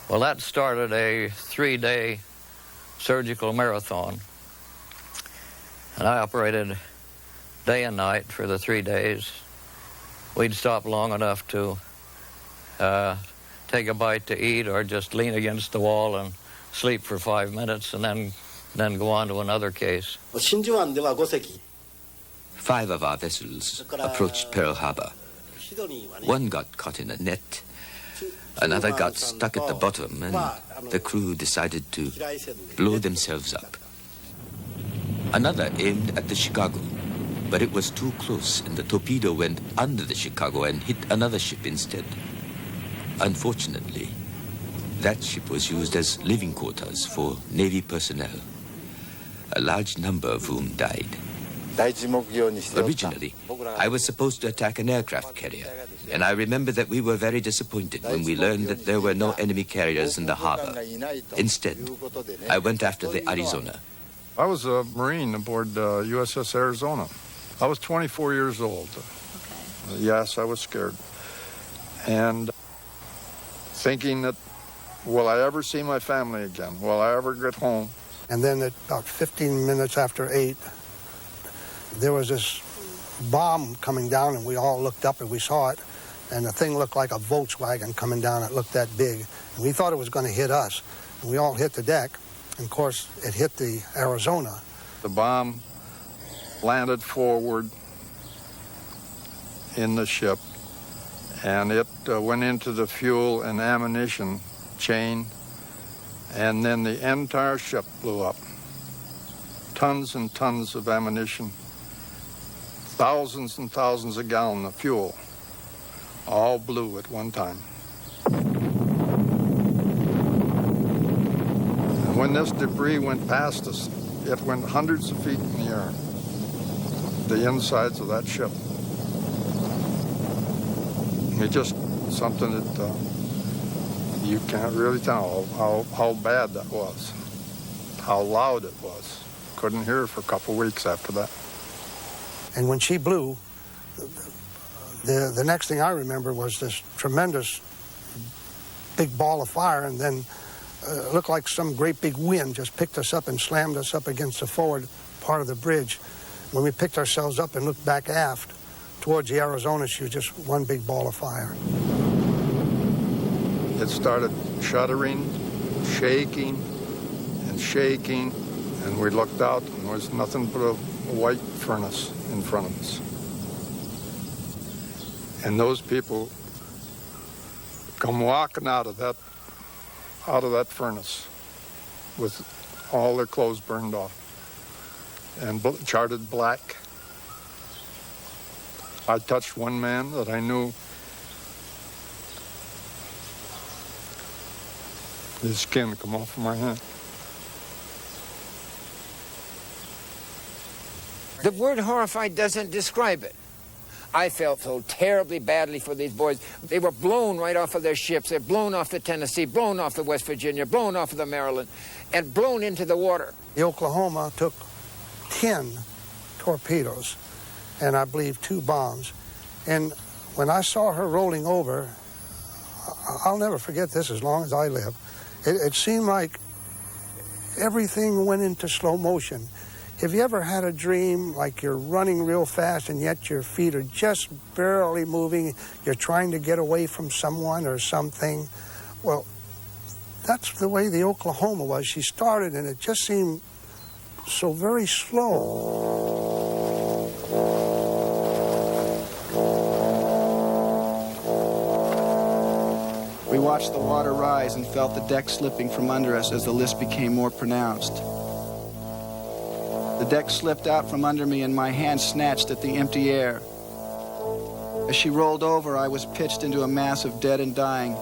Well, that started a 3-day surgical marathon. And I operated day and night for the 3 days. We'd stop long enough to take a bite to eat or just lean against the wall and sleep for 5 minutes and then go on to another case. 5 of our vessels approached Pearl Harbor. One got caught in a net. Another got stuck at the bottom, and the crew decided to blow themselves up. Another aimed at the Chicago, but it was too close, and the torpedo went under the Chicago and hit another ship instead. Unfortunately, that ship was used as living quarters for Navy personnel, a large number of whom died. Originally, I was supposed to attack an aircraft carrier, and I remember that we were very disappointed when we learned that there were no enemy carriers in the harbor. Instead, I went after the Arizona. I was a Marine aboard USS Arizona. I was 24 years old. Okay. Yes, I was scared. And thinking that, will I ever see my family again? Will I ever get home? And then at about 15 minutes after 8, there was this bomb coming down, and we all looked up and we saw it. And the thing looked like a Volkswagen coming down. It looked that big. And we thought it was going to hit us. And we all hit the deck. And, of course, it hit the Arizona. The bomb landed forward in the ship, and it went into the fuel and ammunition chain, and then the entire ship blew up. Tons and tons of ammunition, thousands and thousands of gallons of fuel, all blew at one time. And when this debris went past us, it went hundreds of feet in the air, the insides of that ship. It's just something that you can't really tell how bad that was, how loud it was. Couldn't hear it for a couple weeks after that. And when she blew, the next thing I remember was this tremendous big ball of fire, and then it looked like some great big wind just picked us up and slammed us up against the forward part of the bridge. When we picked ourselves up and looked back aft towards the Arizona, she was just one big ball of fire. It started shuddering, shaking, and we looked out, and there was nothing but a white furnace in front of us. And those people come walking out of that furnace with all their clothes burned off and charted black. I touched one man that I knew. His skin come off of my hand. The word horrified doesn't describe it. I felt so terribly badly for these boys. They were blown right off of their ships. They're blown off the Tennessee, blown off the West Virginia, blown off of the Maryland, and blown into the water. The Oklahoma took 10 torpedoes and I believe 2 bombs. And when I saw her rolling over, I'll never forget this as long as I live. It seemed like everything went into slow motion. Have you ever had a dream like you're running real fast and yet your feet are just barely moving? You're trying to get away from someone or something? Well, that's the way the Oklahoma was. She started and it just seemed so very slow. We watched the water rise and felt the deck slipping from under us as the list became more pronounced. The deck slipped out from under me and my hand snatched at the empty air. As she rolled over, I was pitched into a mass of dead and dying.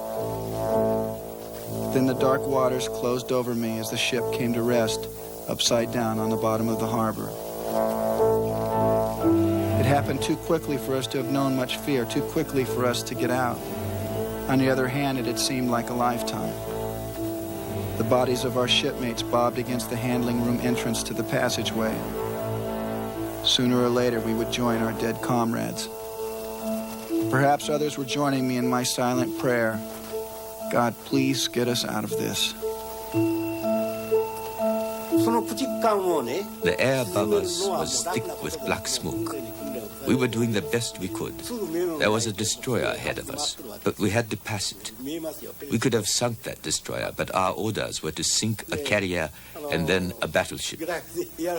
Then the dark waters closed over me as the ship came to rest upside down on the bottom of the harbor. It happened too quickly for us to have known much fear, too quickly for us to get out. On the other hand, it had seemed like a lifetime. The bodies of our shipmates bobbed against the handling room entrance to the passageway. Sooner or later, we would join our dead comrades. Perhaps others were joining me in my silent prayer. God, please get us out of this. The air above us was thick with black smoke. We were doing the best we could. There was a destroyer ahead of us, but we had to pass it. We could have sunk that destroyer, but our orders were to sink a carrier and then a battleship.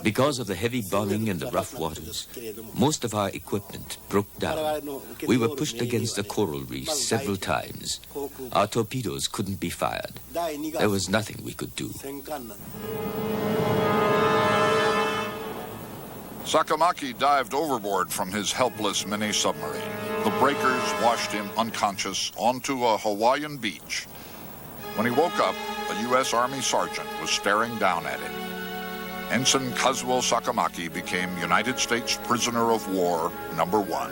Because of the heavy bombing and the rough waters, most of our equipment broke down. We were pushed against the coral reefs several times. Our torpedoes couldn't be fired. There was nothing we could do. Sakamaki dived overboard from his helpless mini-submarine. The breakers washed him unconscious onto a Hawaiian beach. When he woke up, a U.S. Army sergeant was staring down at him. Ensign Kazuo Sakamaki became United States prisoner of war #1.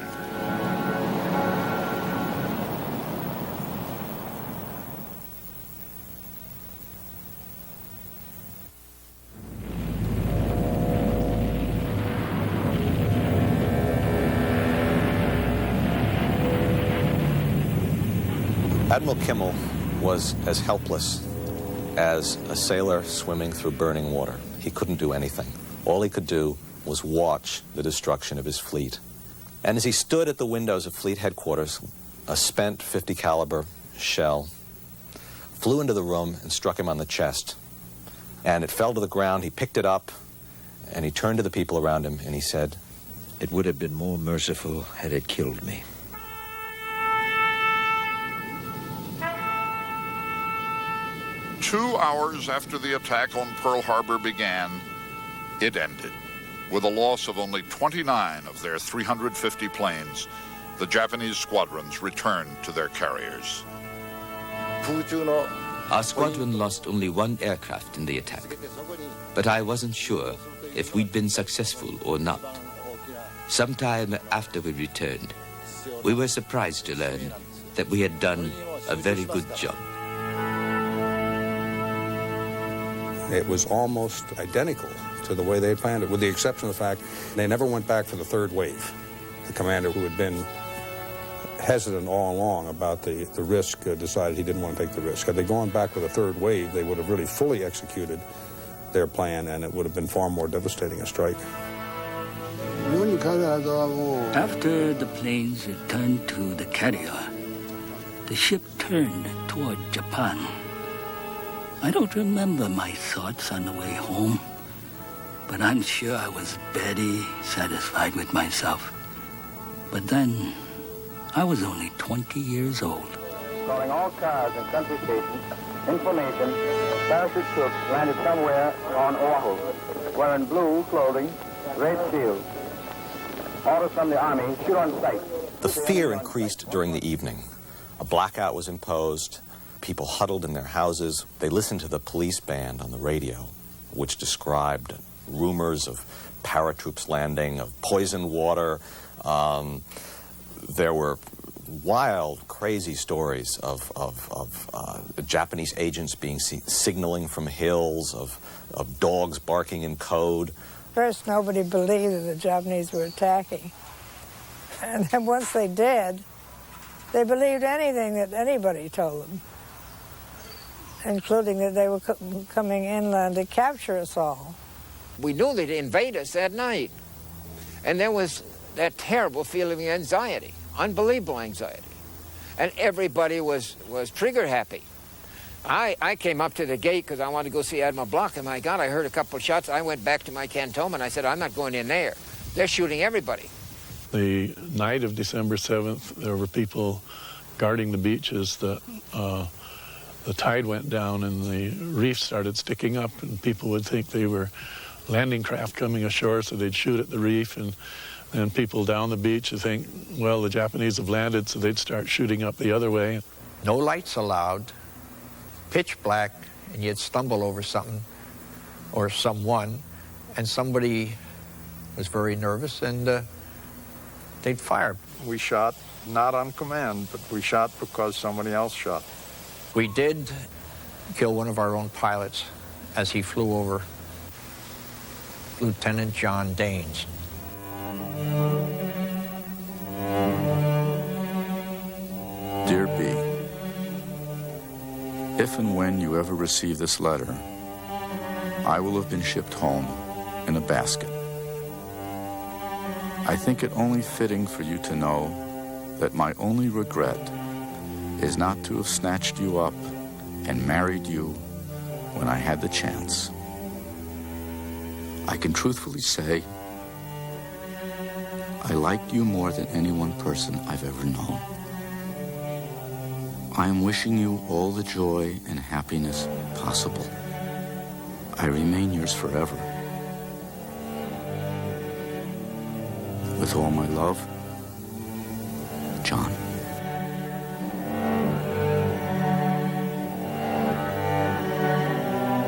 Admiral Kimmel was as helpless as a sailor swimming through burning water. He couldn't do anything. All he could do was watch the destruction of his fleet. And as he stood at the windows of fleet headquarters, a spent .50 caliber shell flew into the room and struck him on the chest. And it fell to the ground. He picked it up, and he turned to the people around him, and he said, "It would have been more merciful had it killed me." Two hours after the attack on Pearl Harbor began, it ended. With a loss of only 29 of their 350 planes, the Japanese squadrons returned to their carriers. Our squadron lost only one aircraft in the attack, but I wasn't sure if we'd been successful or not. Sometime after we returned, we were surprised to learn that we had done a very good job. It was almost identical to the way they planned it, with the exception of the fact they never went back for the third wave. The commander, who had been hesitant all along about the risk, decided he didn't want to take the risk. Had they gone back with a third wave, they would have really fully executed their plan, and it would have been far more devastating a strike. After the planes returned to the carrier, the ship turned toward Japan. I don't remember my thoughts on the way home, but I'm sure I was very satisfied with myself. But then, I was only 20 years old. Calling all cars and country stations, information, parachute troops landed somewhere on Oahu, wearing blue clothing, red shields. Orders from the Army, shoot on sight. The fear increased during the evening. A blackout was imposed. People huddled in their houses. They listened to the police band on the radio, which described rumors of paratroops landing, of poisoned water. There were wild, crazy stories of Japanese agents being signaling from hills, of dogs barking in code. First, nobody believed that the Japanese were attacking. And then once they did, they believed anything that anybody told them, including that they were coming inland to capture us all. We knew they'd invade us that night. And there was that terrible feeling of anxiety, unbelievable anxiety. And everybody was trigger happy. I came up to the gate because I wanted to go see Admiral Block, and my God, I heard a couple of shots. I went back to my cantonment. I said, I'm not going in there. They're shooting everybody. The night of December 7th, there were people guarding the beaches. The tide went down and the reef started sticking up, and people would think they were landing craft coming ashore, so they'd shoot at the reef, and then people down the beach would think, well, the Japanese have landed, so they'd start shooting up the other way. No lights allowed, pitch black, and you'd stumble over something or someone, and somebody was very nervous, and they'd fire. We shot not on command, but we shot because somebody else shot. We did kill one of our own pilots as he flew over, Lieutenant John Danes. Dear B, if and when you ever receive this letter, I will have been shipped home in a basket. I think it only fitting for you to know that my only regret is not to have snatched you up and married you when I had the chance. I can truthfully say I like you more than any one person I've ever known. I am wishing you all the joy and happiness possible. I remain yours forever. With all my love, John.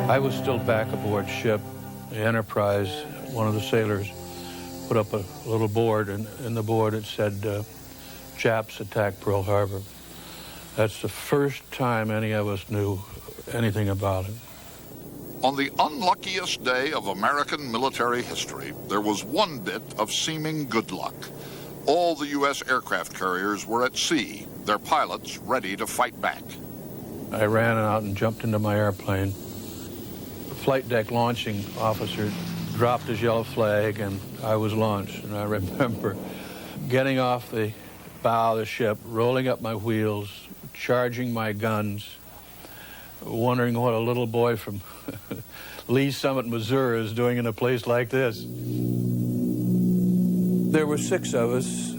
I was still back aboard ship, the Enterprise. One of the sailors put up a little board, and in the board it said, Japs attacked Pearl Harbor. That's the first time any of us knew anything about it. On the unluckiest day of American military history, there was one bit of seeming good luck. All the U.S. aircraft carriers were at sea, their pilots ready to fight back. I ran out and jumped into my airplane. The flight deck launching officer dropped his yellow flag, and I was launched. And I remember getting off the bow of the ship, rolling up my wheels, charging my guns, wondering what a little boy from Lee Summit, Missouri is doing in a place like this. There were 6 of us.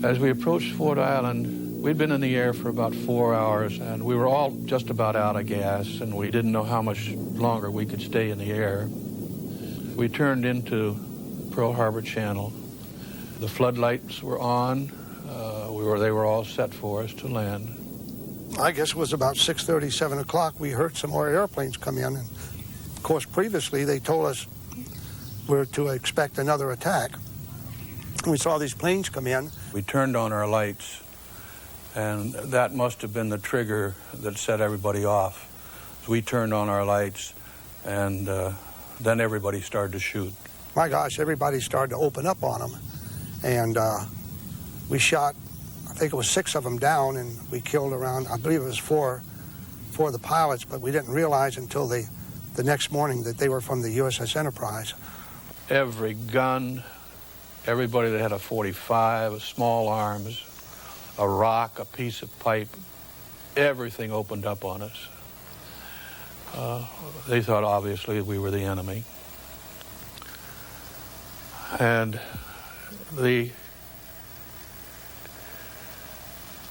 As we approached Ford Island, we'd been in the air for about 4 hours, and we were all just about out of gas, and we didn't know how much longer we could stay in the air. We turned into Pearl Harbor Channel. The floodlights were on. They were all set for us to land. I guess it was about 6:30, 7 o'clock, we heard some more airplanes come in. And of course, previously, they told us we were to expect another attack. We saw these planes come in. We turned on our lights, and that must have been the trigger that set everybody off. So we turned on our lights, and then everybody started to shoot. My gosh, everybody started to open up on them. And we shot, I think it was 6 of them down, and we killed around, I believe it was 4 of the pilots, but we didn't realize until the next morning that they were from the USS Enterprise. Every gun, everybody that had a .45, small arms, a rock, a piece of pipe, everything opened up on us. They thought, obviously, we were the enemy. And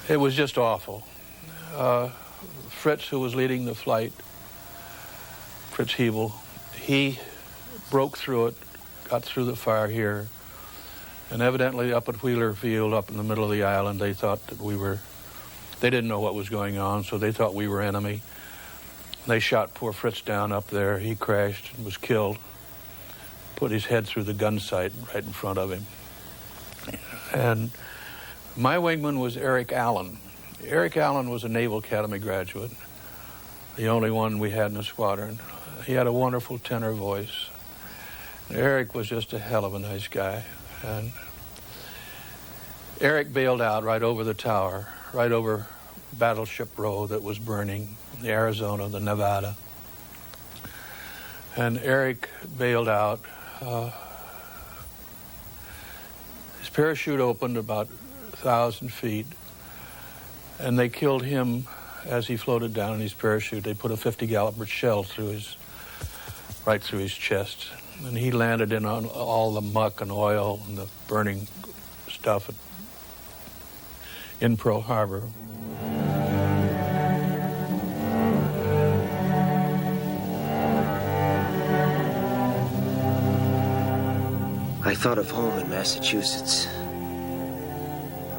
it was just awful. Fritz, who was leading the flight, Fritz Hebel, he broke through it, got through the fire here, and evidently up at Wheeler Field, up in the middle of the island, they thought that they didn't know what was going on, so they thought we were enemy. They shot poor Fritz down up there. He crashed and was killed, put his head through the gun sight right in front of him. And my wingman was Eric Allen. Eric Allen was a Naval Academy graduate, the only one we had in the squadron. He had a wonderful tenor voice. Eric was just a hell of a nice guy. And Eric bailed out right over the tower, right over Battleship Row that was burning, the Arizona, the Nevada. And Eric bailed out. His parachute opened about 1,000 feet, and they killed him as he floated down in his parachute. They put a 50-caliber shell right through his chest, and he landed in on all the muck and oil and the burning stuff in Pearl Harbor. I thought of home in Massachusetts.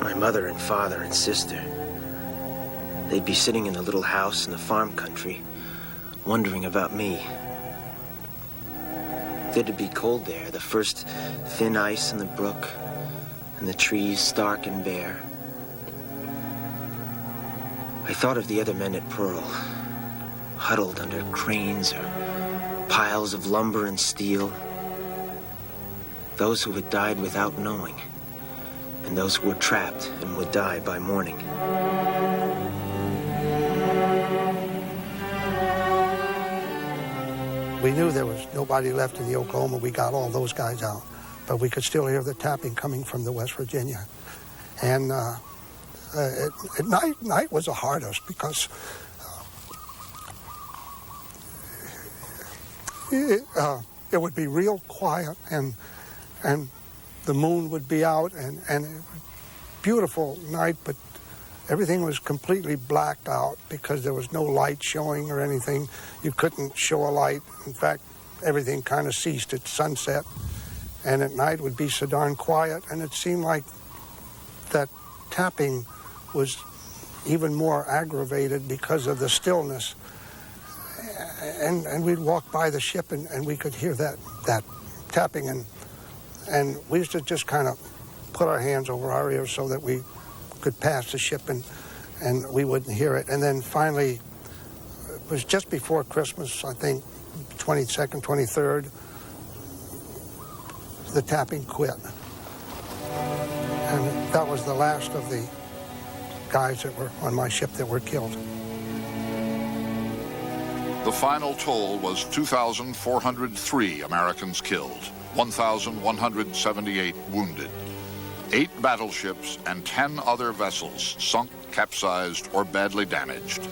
My mother and father and sister. They'd be sitting in a little house in the farm country, wondering about me. It'd be cold there, the first thin ice in the brook, and the trees stark and bare. I thought of the other men at Pearl, huddled under cranes or piles of lumber and steel. Those who had died without knowing, and those who were trapped and would die by morning. We knew there was nobody left in the Oklahoma. We got all those guys out, but we could still hear the tapping coming from the West Virginia. And at night was the hardest because it would be real quiet, and the moon would be out, and beautiful night, but everything was completely blacked out because there was no light showing or anything. You couldn't show a light. In fact, everything kind of ceased at sunset, and at night would be so darn quiet, and it seemed like that tapping was even more aggravated because of the stillness. And we'd walk by the ship, and we could hear that tapping, and we used to just kind of put our hands over our ears so that we could pass the ship and we wouldn't hear it. And then finally, it was just before Christmas, I think, 22nd, 23rd, the tapping quit. And that was the last of the guys that were on my ship that were killed. The final toll was 2,403 Americans killed, 1,178 wounded. 8 battleships and 10 other vessels sunk, capsized, or badly damaged.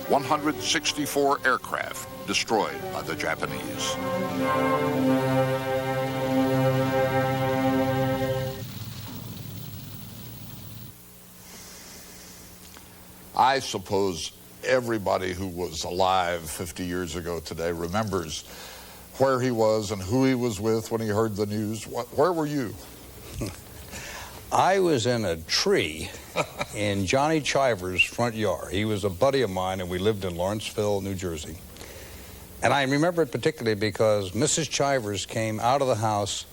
164 aircraft destroyed by the Japanese. I suppose everybody who was alive 50 years ago today remembers where he was and who he was with when he heard the news. Where were you? I was in a tree in Johnny Chiver's front yard. He was a buddy of mine, and we lived in Lawrenceville, New Jersey. And I remember it particularly because Mrs. Chivers came out of the house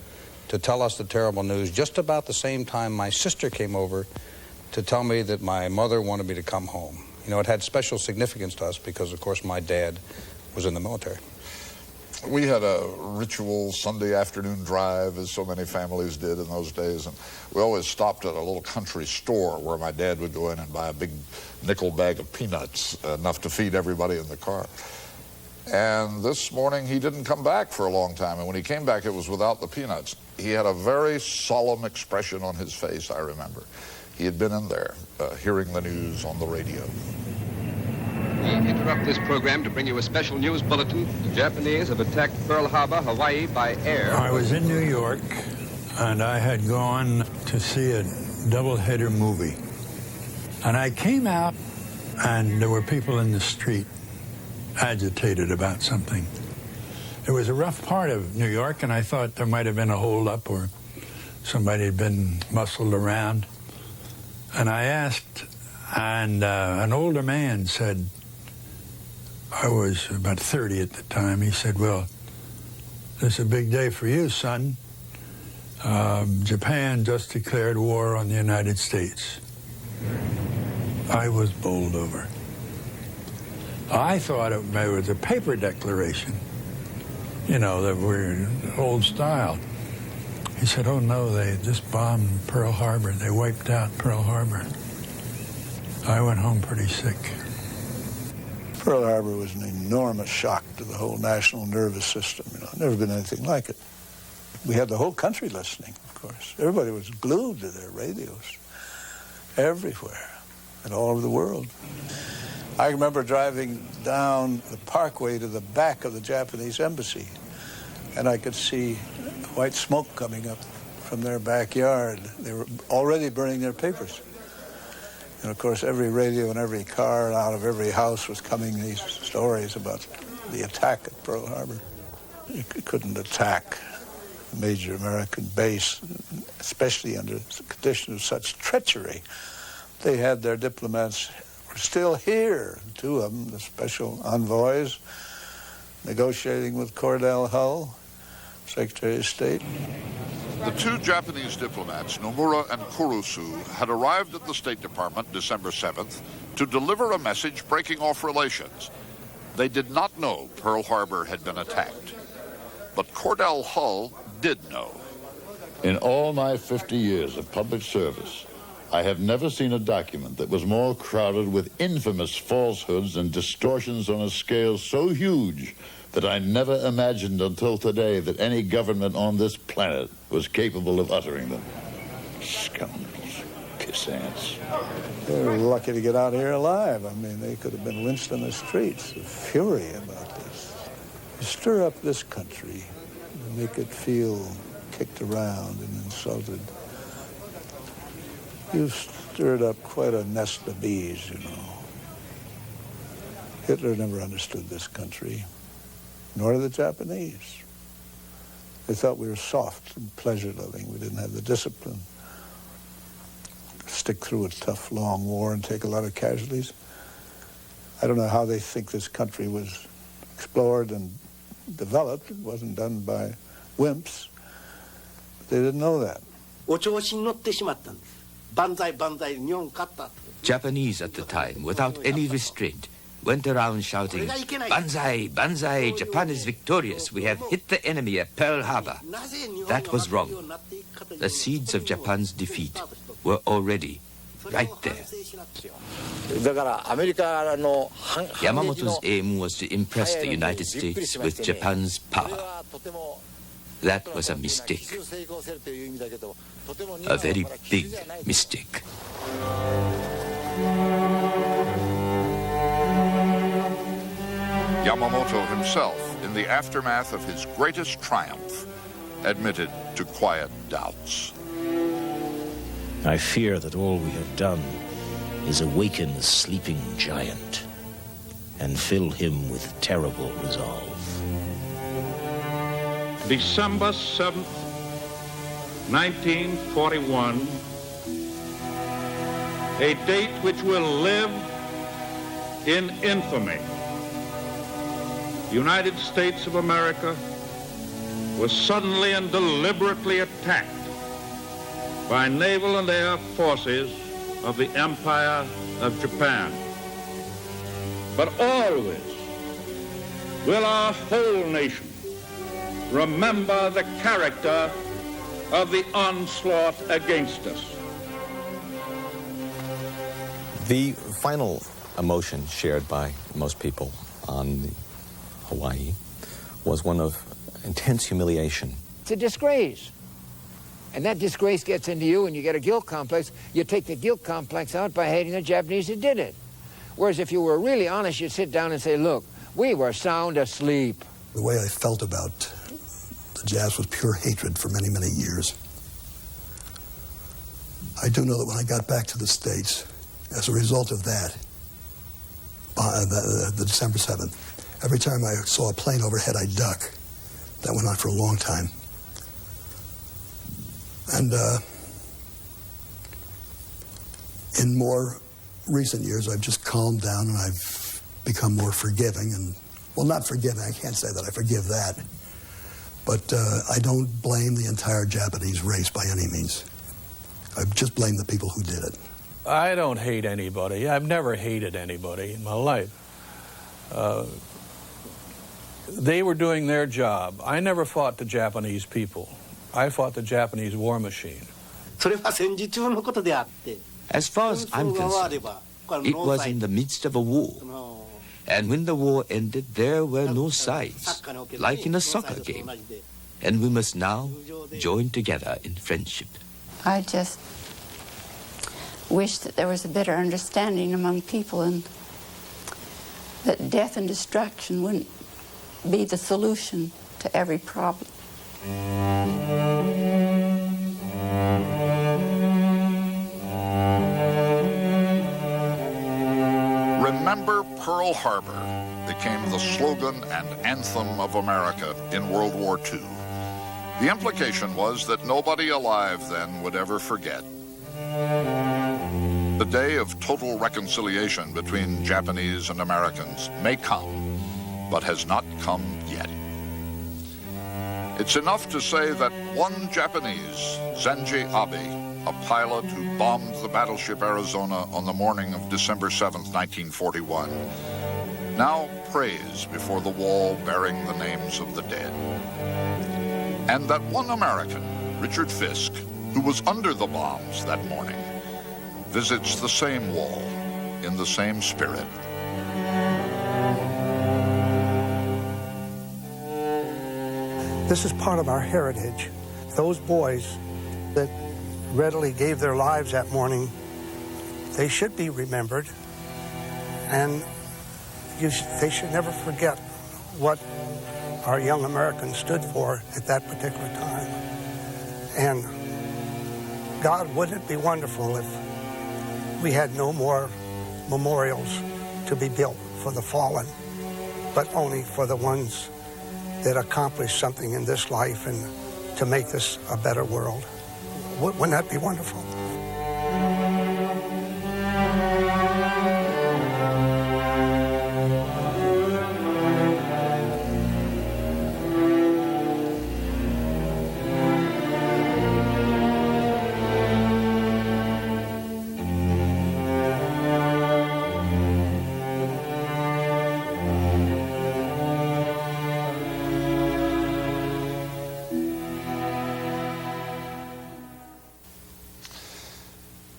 to tell us the terrible news just about the same time my sister came over to tell me that my mother wanted me to come home. You know, it had special significance to us because, of course, my dad was in the military. We had a ritual Sunday afternoon drive, as so many families did in those days, and we always stopped at a little country store where my dad would go in and buy a big nickel bag of peanuts, enough to feed everybody in the car. And this morning he didn't come back for a long time, and when he came back it was without the peanuts. He had a very solemn expression on his face, I remember. He had been in there, hearing the news on the radio. We interrupt this program to bring you a special news bulletin. The Japanese have attacked Pearl Harbor, Hawaii by air. I was in New York, and I had gone to see a double-header movie. And I came out, and there were people in the street agitated about something. It was a rough part of New York, and I thought there might have been a holdup or somebody had been muscled around. And I asked, and an older man said, I was about 30 at the time, he said, well, this is a big day for you, son. Japan just declared war on the United States. I was bowled over. I thought it was a paper declaration, you know, that we're old style. He said, oh no, they just bombed Pearl Harbor. They wiped out Pearl Harbor. I went home pretty sick. Pearl Harbor was an enormous shock to the whole national nervous system. You know, never been anything like it. We had the whole country listening, of course. Everybody was glued to their radios everywhere and all over the world. I remember driving down the parkway to the back of the Japanese embassy, and I could see white smoke coming up from their backyard. They were already burning their papers. And of course, every radio and every car out of every house was coming these stories about the attack at Pearl Harbor. You couldn't attack a major American base, especially under conditions of such treachery. They had their diplomats were still here, 2 of them, the special envoys, negotiating with Cordell Hull, Secretary of State. The 2 Japanese diplomats, Nomura and Kurusu, had arrived at the State Department December 7th to deliver a message breaking off relations. They did not know Pearl Harbor had been attacked. But Cordell Hull did know. In all my 50 years of public service, I have never seen a document that was more crowded with infamous falsehoods and distortions on a scale so huge that I never imagined until today that any government on this planet was capable of uttering them. Scoundrels, pissants. They were lucky to get out of here alive. I mean, they could have been lynched on the streets. The fury about this. You stir up this country and make it feel kicked around and insulted. You've stirred up quite a nest of bees, you know. Hitler never understood this country, nor the Japanese. They thought we were soft and pleasure-loving. We didn't have the discipline to stick through a tough, long war and take a lot of casualties. I don't know how they think this country was explored and developed. It wasn't done by wimps. But they didn't know that. Japanese at the time, without any restraint, went around shouting, "Banzai, Banzai, Japan is victorious. We have hit the enemy at Pearl Harbor." That was wrong. The seeds of Japan's defeat were already right there. Yamamoto's aim was to impress the United States with Japan's power. That was a mistake. A very big mistake. Yamamoto himself, in the aftermath of his greatest triumph, admitted to quiet doubts. I fear that all we have done is awaken the sleeping giant and fill him with terrible resolve. December 7th, 1941, a date which will live in infamy. The United States of America was suddenly and deliberately attacked by naval and air forces of the Empire of Japan. But always will our whole nation remember the character of the onslaught against us. The final emotion shared by most people on Hawaii was one of intense humiliation. It's a disgrace. And that disgrace gets into you and you get a guilt complex. You take the guilt complex out by hating the Japanese who did it. Whereas if you were really honest, you'd sit down and say, look, we were sound asleep. The way I felt about the Japs was pure hatred for many, many years. I do know that when I got back to the States, as a result of that, the December 7th, every time I saw a plane overhead, I'd duck. That went on for a long time. And in more recent years, I've just calmed down and I've become more forgiving. And, well, not forgiving, I can't say that I forgive that. But I don't blame the entire Japanese race by any means. I just blame the people who did it. I don't hate anybody. I've never hated anybody in my life. They were doing their job. I never fought the Japanese people. I fought the Japanese war machine. As far as I'm concerned, it was in the midst of a war. And when the war ended, there were no sides, like in a soccer game. And we must now join together in friendship. I just wish that there was a better understanding among people and that death and destruction wouldn't be the solution to every problem. Remember Pearl Harbor became the slogan and anthem of America in World War II. The implication was that nobody alive then would ever forget. The day of total reconciliation between Japanese and Americans may come, but has not come yet. It's enough to say that one Japanese, Zenji Abe, a pilot who bombed the battleship Arizona on the morning of December 7th, 1941, now prays before the wall bearing the names of the dead. And that one American, Richard Fisk, who was under the bombs that morning, visits the same wall in the same spirit. This is part of our heritage. Those boys that readily gave their lives that morning, they should be remembered, and they should never forget what our young Americans stood for at that particular time. And God, wouldn't it be wonderful if we had no more memorials to be built for the fallen, but only for the ones that accomplished something in this life and to make this a better world. Wouldn't that be wonderful?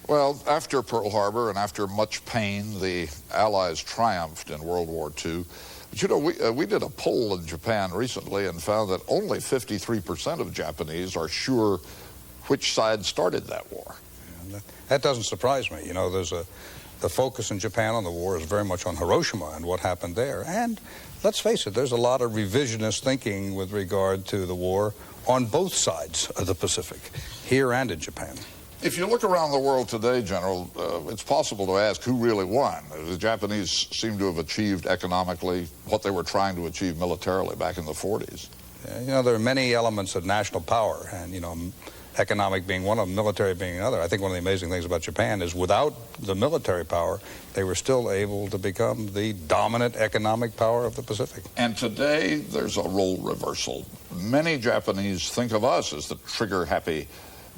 Well, after Pearl Harbor and after much pain, the Allies triumphed in World War II. But you know, we did a poll in Japan recently and found that only 53% of Japanese are sure which side started that war. Yeah, that doesn't surprise me. You know, the focus in Japan on the war is very much on Hiroshima and what happened there. And let's face it, there's a lot of revisionist thinking with regard to the war on both sides of the Pacific, here and in Japan. If you look around the world today, General, it's possible to ask who really won. The Japanese seem to have achieved economically what they were trying to achieve militarily back in the 40s. You know, there are many elements of national power, and, you know, economic being one of them, military being another. I think one of the amazing things about Japan is without the military power, they were still able to become the dominant economic power of the Pacific. And today, there's a role reversal. Many Japanese think of us as the trigger-happy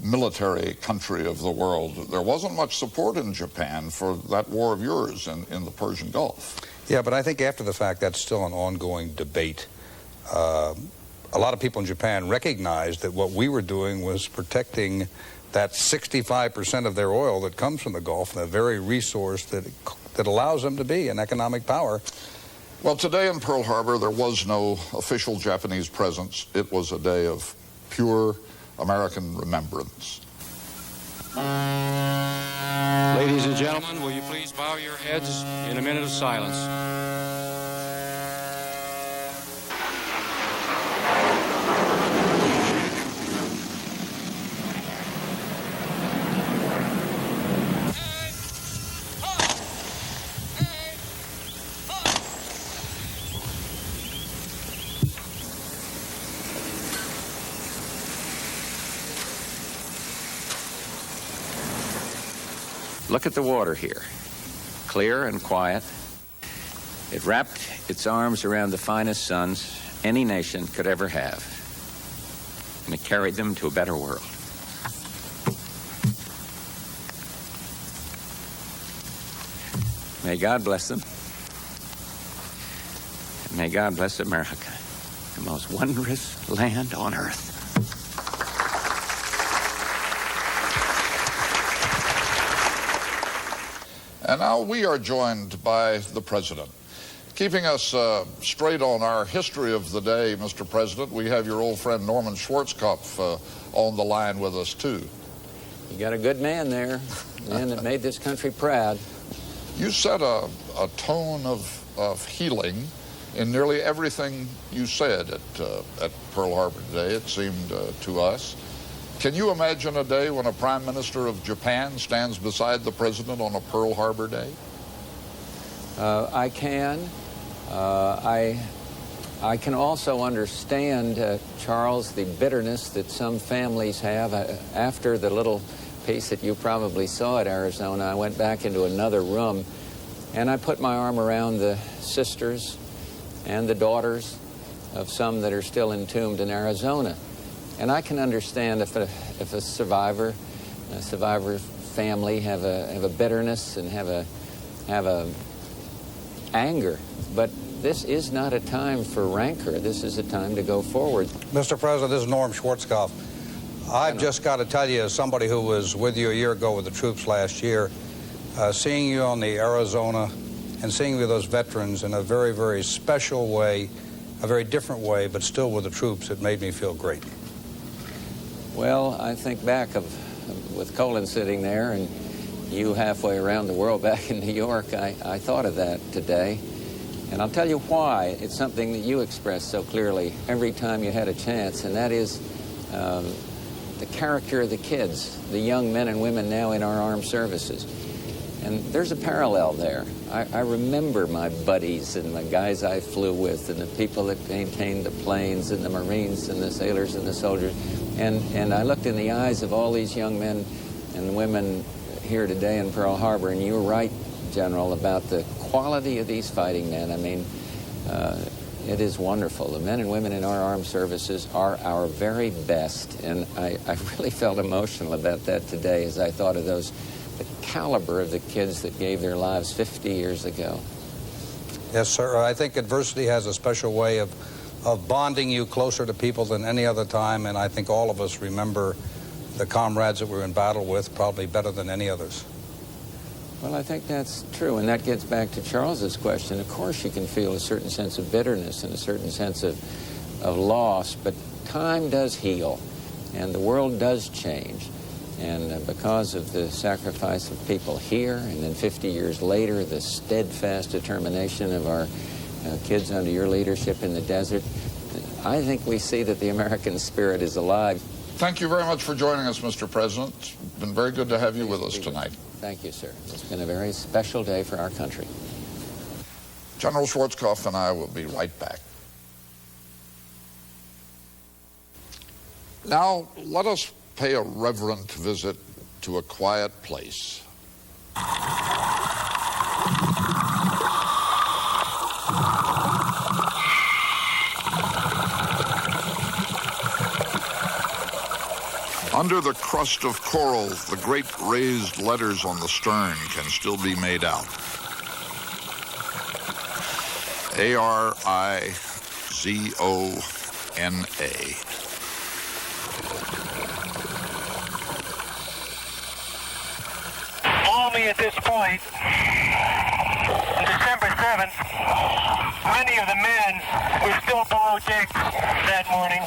military country of the world. There wasn't much support in Japan for that war of yours in the Persian Gulf. Yeah, but I think after the fact, that's still an ongoing debate. A lot of people in Japan recognized that what we were doing was protecting that 65% of their oil that comes from the Gulf, the very resource that allows them to be an economic power. Well, today in Pearl Harbor, there was no official Japanese presence. It was a day of pure American remembrance. Ladies and gentlemen, will you please bow your heads in a minute of silence? Look at the water here, clear and quiet. It wrapped its arms around the finest sons any nation could ever have, and it carried them to a better world. May God bless them, and may God bless America, the most wondrous land on earth. And now we are joined by the President. Keeping us straight on our history of the day, Mr. President, we have your old friend Norman Schwarzkopf on the line with us, too. You got a good man there, man that made this country proud. You set a tone of healing in nearly everything you said at Pearl Harbor today, it seemed to us. Can you imagine a day when a Prime Minister of Japan stands beside the President on a Pearl Harbor Day? I can. I can also understand, Charles, the bitterness that some families have. After the little piece that you probably saw at Arizona, I went back into another room, and I put my arm around the sisters and the daughters of some that are still entombed in Arizona. And I can understand if a survivor family have a bitterness and have a anger, but this is not a time for rancor. This is a time to go forward. Mr. President, this is Norm Schwarzkopf. I've just got to tell you, as somebody who was with you a year ago with the troops last year, seeing you on the Arizona and seeing you with those veterans in a very, very special way, a very different way, but still with the troops, it made me feel great. Well, I think back with Colin sitting there and you halfway around the world back in New York, I thought of that today. And I'll tell you why. It's something that you expressed so clearly every time you had a chance, and that is the character of the kids, the young men and women now in our armed services. And there's a parallel there. I remember my buddies and the guys I flew with and the people that maintained the planes and the Marines and the sailors and the soldiers. And I looked in the eyes of all these young men and women here today in Pearl Harbor, and you were right, General, about the quality of these fighting men. I mean, it is wonderful. The men and women in our armed services are our very best, and I really felt emotional about that today as I thought of the caliber of the kids that gave their lives 50 years ago. Yes, sir. I think adversity has a special way of bonding you closer to people than any other time, and I think all of us remember the comrades that we're in battle with probably better than any others. Well, I think that's true, and that gets back to Charles's question. Of course you can feel a certain sense of bitterness and a certain sense of loss, but time does heal, and the world does change. And because of the sacrifice of people here, and then 50 years later, the steadfast determination of our kids under your leadership in the desert, I think we see that the American spirit is alive. Thank you very much for joining us, Mr. President. It's been very good to have you with us tonight. Thank you, sir. It's been a very special day for our country. General Schwarzkopf and I will be right back. Now, let us pay a reverent visit to a quiet place. Under the crust of coral, the great raised letters on the stern can still be made out. A-R-I-Z-O-N-A. Below me at this point, on December 7th, many of the men were still below decks that morning.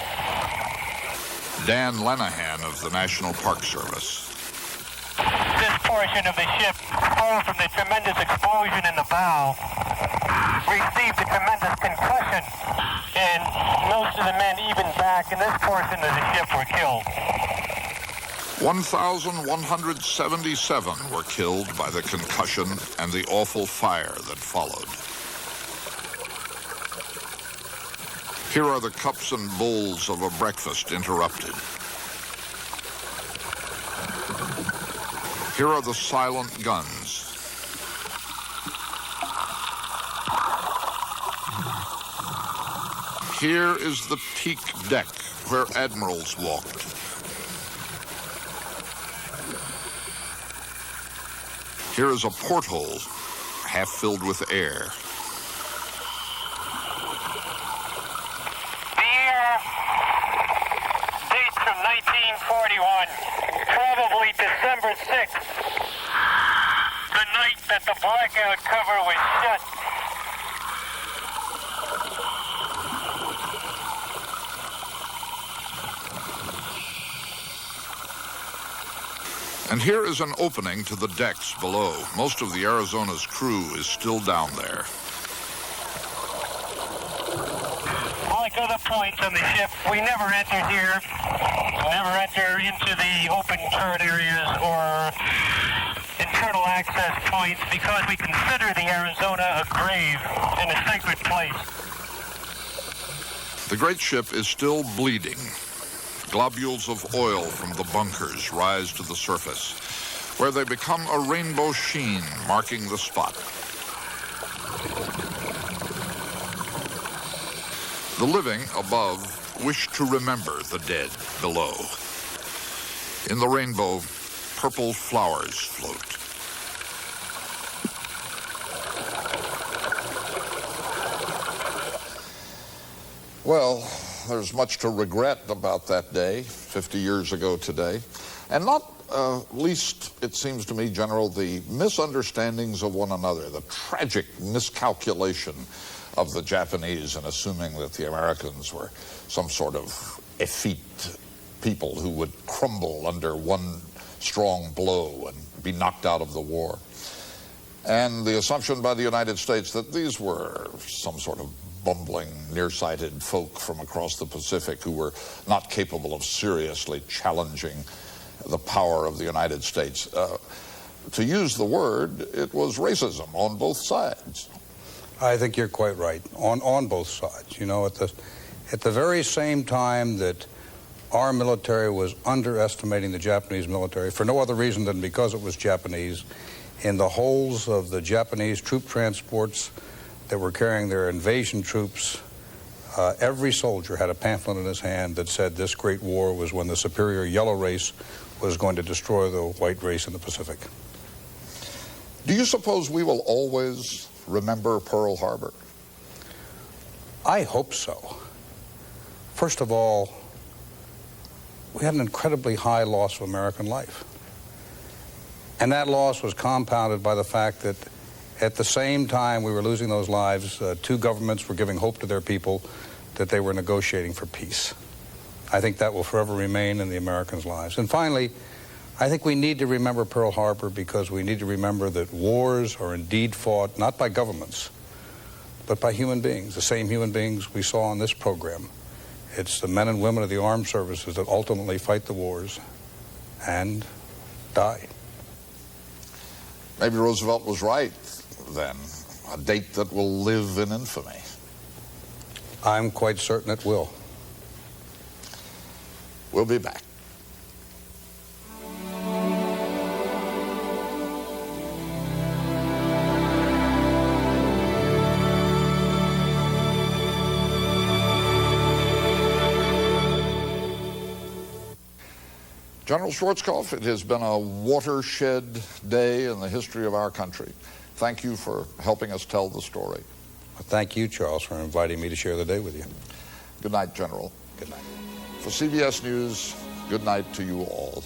Dan Lenahan of the National Park Service. This portion of the ship, far from the tremendous explosion in the bow, received a tremendous concussion, and most of the men, even back in this portion of the ship, were killed. 1,177 were killed by the concussion and the awful fire that followed. Here are the cups and bowls of a breakfast interrupted. Here are the silent guns. Here is the teak deck where admirals walked. Here is a porthole half filled with air. From 1941, probably December 6th, the night that the blackout cover was shut. And here is an opening to the decks below. Most of the Arizona's crew is still down there. Like other points on the ship, we never enter here, never enter into the open turret areas or internal access points because we consider the Arizona a grave and a sacred place. The great ship is still bleeding. Globules of oil from the bunkers rise to the surface, where they become a rainbow sheen marking the spot. The living above wish to remember the dead below. In the rainbow, purple flowers float. Well, there's much to regret about that day, 50 years ago today. And not least, it seems to me, General, the misunderstandings of one another, the tragic miscalculation of the Japanese in assuming that the Americans were some sort of effete people who would crumble under one strong blow and be knocked out of the war. And the assumption by the United States that these were some sort of bumbling, nearsighted folk from across the Pacific who were not capable of seriously challenging the power of the United States. To use the word, it was racism on both sides. I think you're quite right, on both sides. You know, at the very same time that our military was underestimating the Japanese military, for no other reason than because it was Japanese, in the holds of the Japanese troop transports that were carrying their invasion troops, every soldier had a pamphlet in his hand that said this great war was when the superior yellow race was going to destroy the white race in the Pacific. Do you suppose we will always remember Pearl Harbor? I hope so. First of all, we had an incredibly high loss of American life. And that loss was compounded by the fact that at the same time we were losing those lives, two governments were giving hope to their people that they were negotiating for peace. I think that will forever remain in the Americans' lives. And finally, I think we need to remember Pearl Harbor because we need to remember that wars are indeed fought not by governments, but by human beings, the same human beings we saw on this program. It's the men and women of the armed services that ultimately fight the wars and die. Maybe Roosevelt was right then, a date that will live in infamy. I'm quite certain it will. We'll be back. General Schwarzkopf, it has been a watershed day in the history of our country. Thank you for helping us tell the story. Thank you, Charles, for inviting me to share the day with you. Good night, General. Good night. For CBS News, good night to you all.